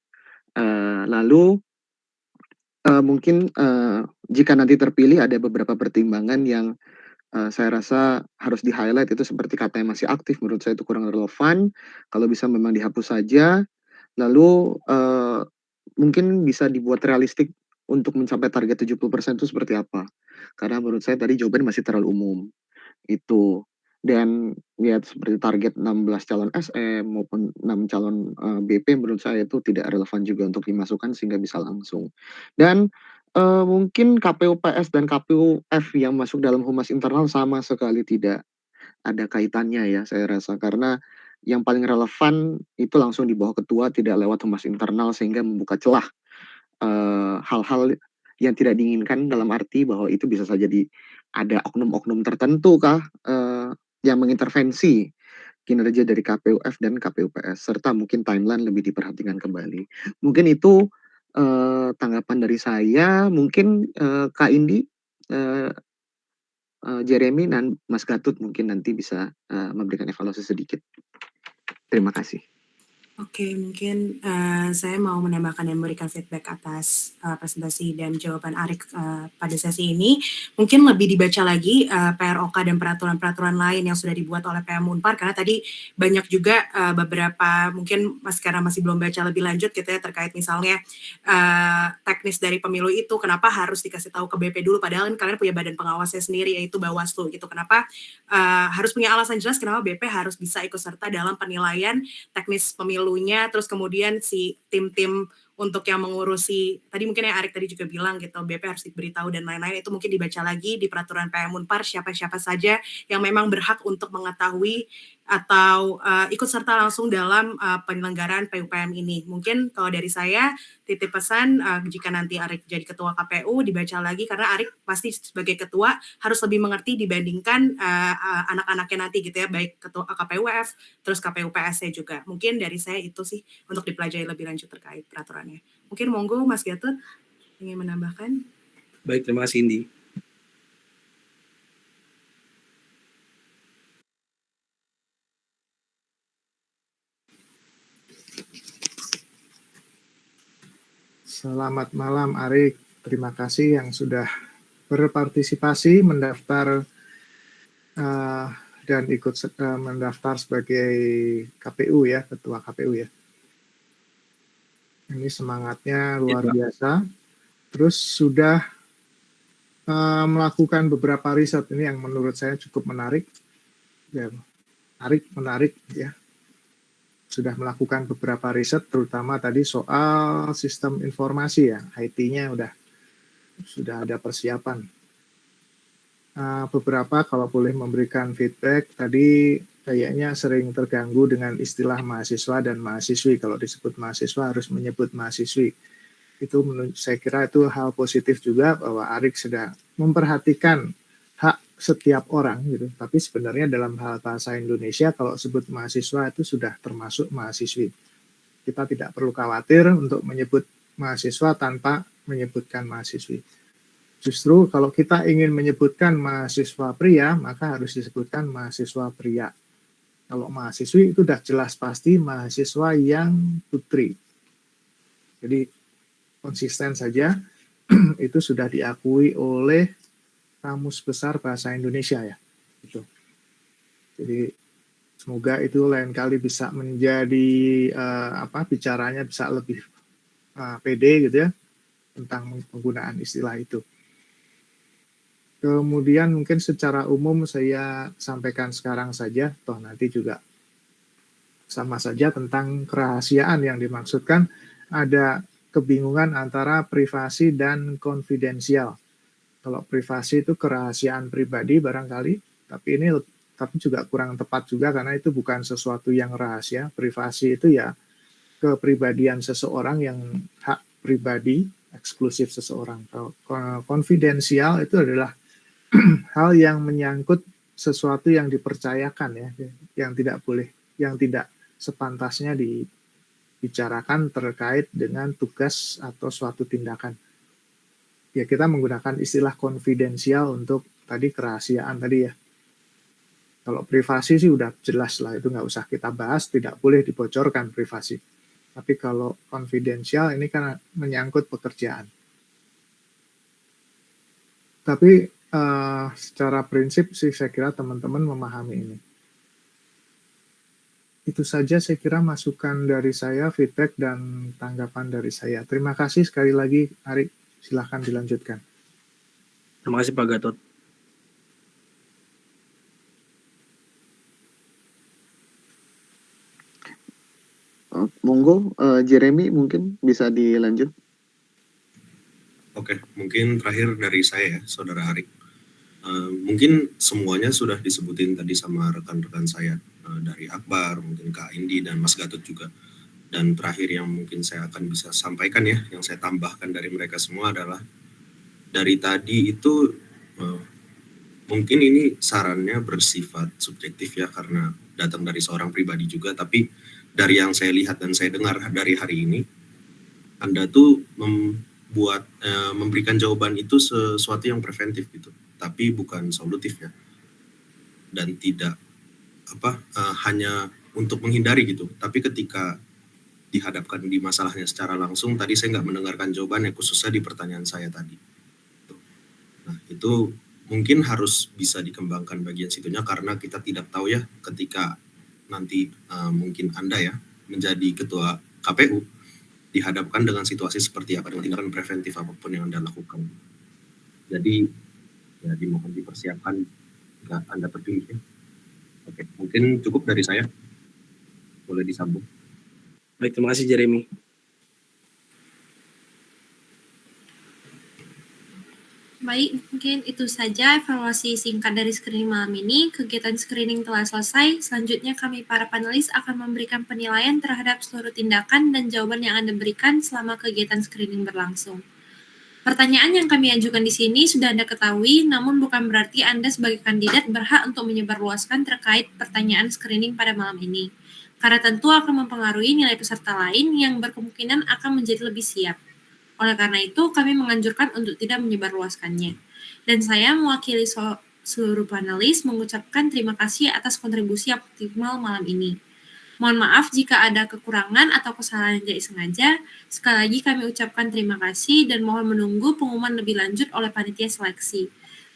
S2: Lalu mungkin jika nanti terpilih ada beberapa pertimbangan yang saya rasa harus di-highlight, itu seperti kata yang masih aktif, menurut saya itu kurang relevan, kalau bisa memang dihapus saja. Lalu mungkin bisa dibuat realistik untuk mencapai target 70% itu seperti apa. Karena menurut saya tadi jawaban masih terlalu umum, itu. Dan lihat seperti target 16 calon SM maupun 6 calon, BP menurut saya itu tidak relevan juga untuk dimasukkan sehingga bisa langsung. Dan, mungkin KPU PS dan KPU F yang masuk dalam humas internal sama sekali tidak ada kaitannya ya saya rasa, karena yang paling relevan itu langsung di bawah ketua tidak lewat humas internal sehingga membuka celah, hal-hal yang tidak diinginkan dalam arti bahwa itu bisa saja ada oknum-oknum tertentu kah, yang mengintervensi kinerja dari KPU F dan KPU PS, serta mungkin timeline lebih diperhatikan kembali. Mungkin itu, tanggapan dari saya, mungkin, Kak Indi, eee Jeremy dan Mas Gatut mungkin nanti bisa, memberikan evaluasi sedikit. Terima kasih.
S6: Oke, mungkin, saya mau menambahkan dan memberikan feedback atas, presentasi dan jawaban Arik, pada sesi ini. Mungkin lebih dibaca lagi, PROK dan peraturan-peraturan lain yang sudah dibuat oleh PM Unpar, karena tadi banyak juga, beberapa mungkin karena masih belum baca lebih lanjut gitu ya, terkait misalnya, teknis dari pemilu itu kenapa harus dikasih tahu ke BP dulu, padahal kan kalian punya badan pengawasnya sendiri yaitu Bawaslu gitu. Kenapa, harus punya alasan jelas kenapa BP harus bisa ikut serta dalam penilaian teknis pemilunya, terus kemudian si tim-tim untuk yang mengurusi, tadi mungkin yang Arik tadi juga bilang gitu, BP harus diberitahu dan lain-lain, itu mungkin dibaca lagi di peraturan PM Unpar siapa-siapa saja yang memang berhak untuk mengetahui atau ikut serta langsung dalam penyelenggaraan PUPM ini. Mungkin kalau dari saya, titip pesan jika nanti Arik jadi ketua KPU, dibaca lagi karena Arik pasti sebagai ketua harus lebih mengerti dibandingkan anak-anaknya nanti gitu ya, baik ketua KPUF, terus KPU PS-nya juga. Mungkin dari saya itu sih untuk dipelajari lebih lanjut terkait peraturannya. Mungkin monggo Mas Gatut ingin menambahkan.
S1: Baik, terima kasih Indi.
S7: Selamat malam Arik, terima kasih yang sudah berpartisipasi mendaftar dan ikut mendaftar sebagai KPU ya, ketua KPU ya. Ini semangatnya luar biasa. Terus sudah melakukan beberapa riset ini yang menurut saya cukup menarik. Ya, menarik ya. Sudah melakukan beberapa riset, terutama tadi soal sistem informasi ya, IT-nya sudah ada persiapan. Beberapa kalau boleh memberikan feedback, tadi kayaknya sering terganggu dengan istilah mahasiswa dan mahasiswi. Kalau disebut mahasiswa harus menyebut mahasiswi. Itu saya kira itu hal positif juga bahwa Arik sudah memperhatikan hak setiap orang gitu. Tapi sebenarnya dalam hal bahasa Indonesia kalau sebut mahasiswa itu sudah termasuk mahasiswi. Kita tidak perlu khawatir untuk menyebut mahasiswa tanpa menyebutkan mahasiswi. Justru kalau kita ingin menyebutkan mahasiswa pria, maka harus disebutkan mahasiswa pria. Kalau mahasiswi itu sudah jelas pasti mahasiswa yang putri. Jadi konsisten saja, itu sudah diakui oleh Kamus Besar Bahasa Indonesia ya. Gitu. Jadi semoga itu lain kali bisa menjadi bicaranya bisa lebih pede gitu ya tentang penggunaan istilah itu. Kemudian mungkin secara umum saya sampaikan sekarang saja, toh nanti juga sama saja tentang kerahasiaan yang dimaksudkan. Ada kebingungan antara privasi dan konfidensial. Kalau privasi itu kerahasiaan pribadi barangkali, tapi juga kurang tepat juga karena itu bukan sesuatu yang rahasia. Privasi itu ya kepribadian seseorang yang hak pribadi eksklusif seseorang. Kalau konfidensial itu adalah hal yang menyangkut sesuatu yang dipercayakan ya, yang tidak sepantasnya dibicarakan terkait dengan tugas atau suatu tindakan. Ya kita menggunakan istilah konfidensial untuk tadi kerahasiaan tadi ya. Kalau privasi sih udah jelas lah, itu nggak usah kita bahas, tidak boleh dibocorkan privasi. Tapi kalau konfidensial ini kan menyangkut pekerjaan. Tapi secara prinsip sih saya kira teman-teman memahami ini. Itu saja saya kira masukan dari saya, feedback dan tanggapan dari saya. Terima kasih sekali lagi, Arik. Silahkan dilanjutkan.
S1: Terima kasih Pak Gatot.
S2: Monggo, Jeremy mungkin bisa dilanjut.
S5: Oke, mungkin terakhir dari saya ya, Saudara Arik. Mungkin semuanya sudah disebutin tadi sama rekan-rekan saya, dari Akbar, mungkin Kak Indi, dan Mas Gatot juga. Dan terakhir yang mungkin saya akan bisa sampaikan ya, yang saya tambahkan dari mereka semua adalah, dari tadi itu mungkin ini sarannya bersifat subjektif ya, karena datang dari seorang pribadi juga, tapi dari yang saya lihat dan saya dengar dari hari ini, Anda tuh memberikan jawaban itu sesuatu yang preventif gitu, tapi bukan solutif ya, dan tidak hanya untuk menghindari gitu, tapi ketika dihadapkan di masalahnya secara langsung, tadi saya nggak mendengarkan jawabannya, khususnya di pertanyaan saya tadi. Nah, itu mungkin harus bisa dikembangkan bagian situnya, karena kita tidak tahu ya ketika nanti mungkin Anda ya menjadi ketua KPU dihadapkan dengan situasi seperti apa, dengan tindakan preventif apapun yang Anda lakukan. Jadi ya dimohon dipersiapkan jika Anda terpilih ya. Oke, mungkin cukup dari saya. Boleh disambung.
S1: Baik, terima kasih Jeremy.
S8: Baik, mungkin itu saja evaluasi singkat dari screening malam ini. Kegiatan screening telah selesai. Selanjutnya kami para panelis akan memberikan penilaian terhadap seluruh tindakan dan jawaban yang Anda berikan selama kegiatan screening berlangsung. Pertanyaan yang kami ajukan di sini sudah Anda ketahui, namun bukan berarti Anda sebagai kandidat berhak untuk menyebarluaskan terkait pertanyaan screening pada malam ini. Karena tentu akan mempengaruhi nilai peserta lain yang berkemungkinan akan menjadi lebih siap. Oleh karena itu, kami menganjurkan untuk tidak menyebarluaskannya. Dan saya mewakili seluruh panelis mengucapkan terima kasih atas kontribusi yang optimal malam ini. Mohon maaf jika ada kekurangan atau kesalahan yang tidak sengaja. Sekali lagi kami ucapkan terima kasih dan mohon menunggu pengumuman lebih lanjut oleh panitia seleksi.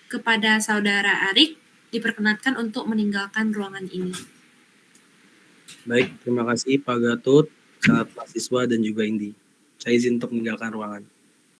S8: Kepada Saudara Arik, diperkenankan untuk meninggalkan ruangan ini.
S1: Baik, terima kasih Pak Gatot, sahabat mahasiswa dan juga Indi. Saya izin untuk meninggalkan ruangan.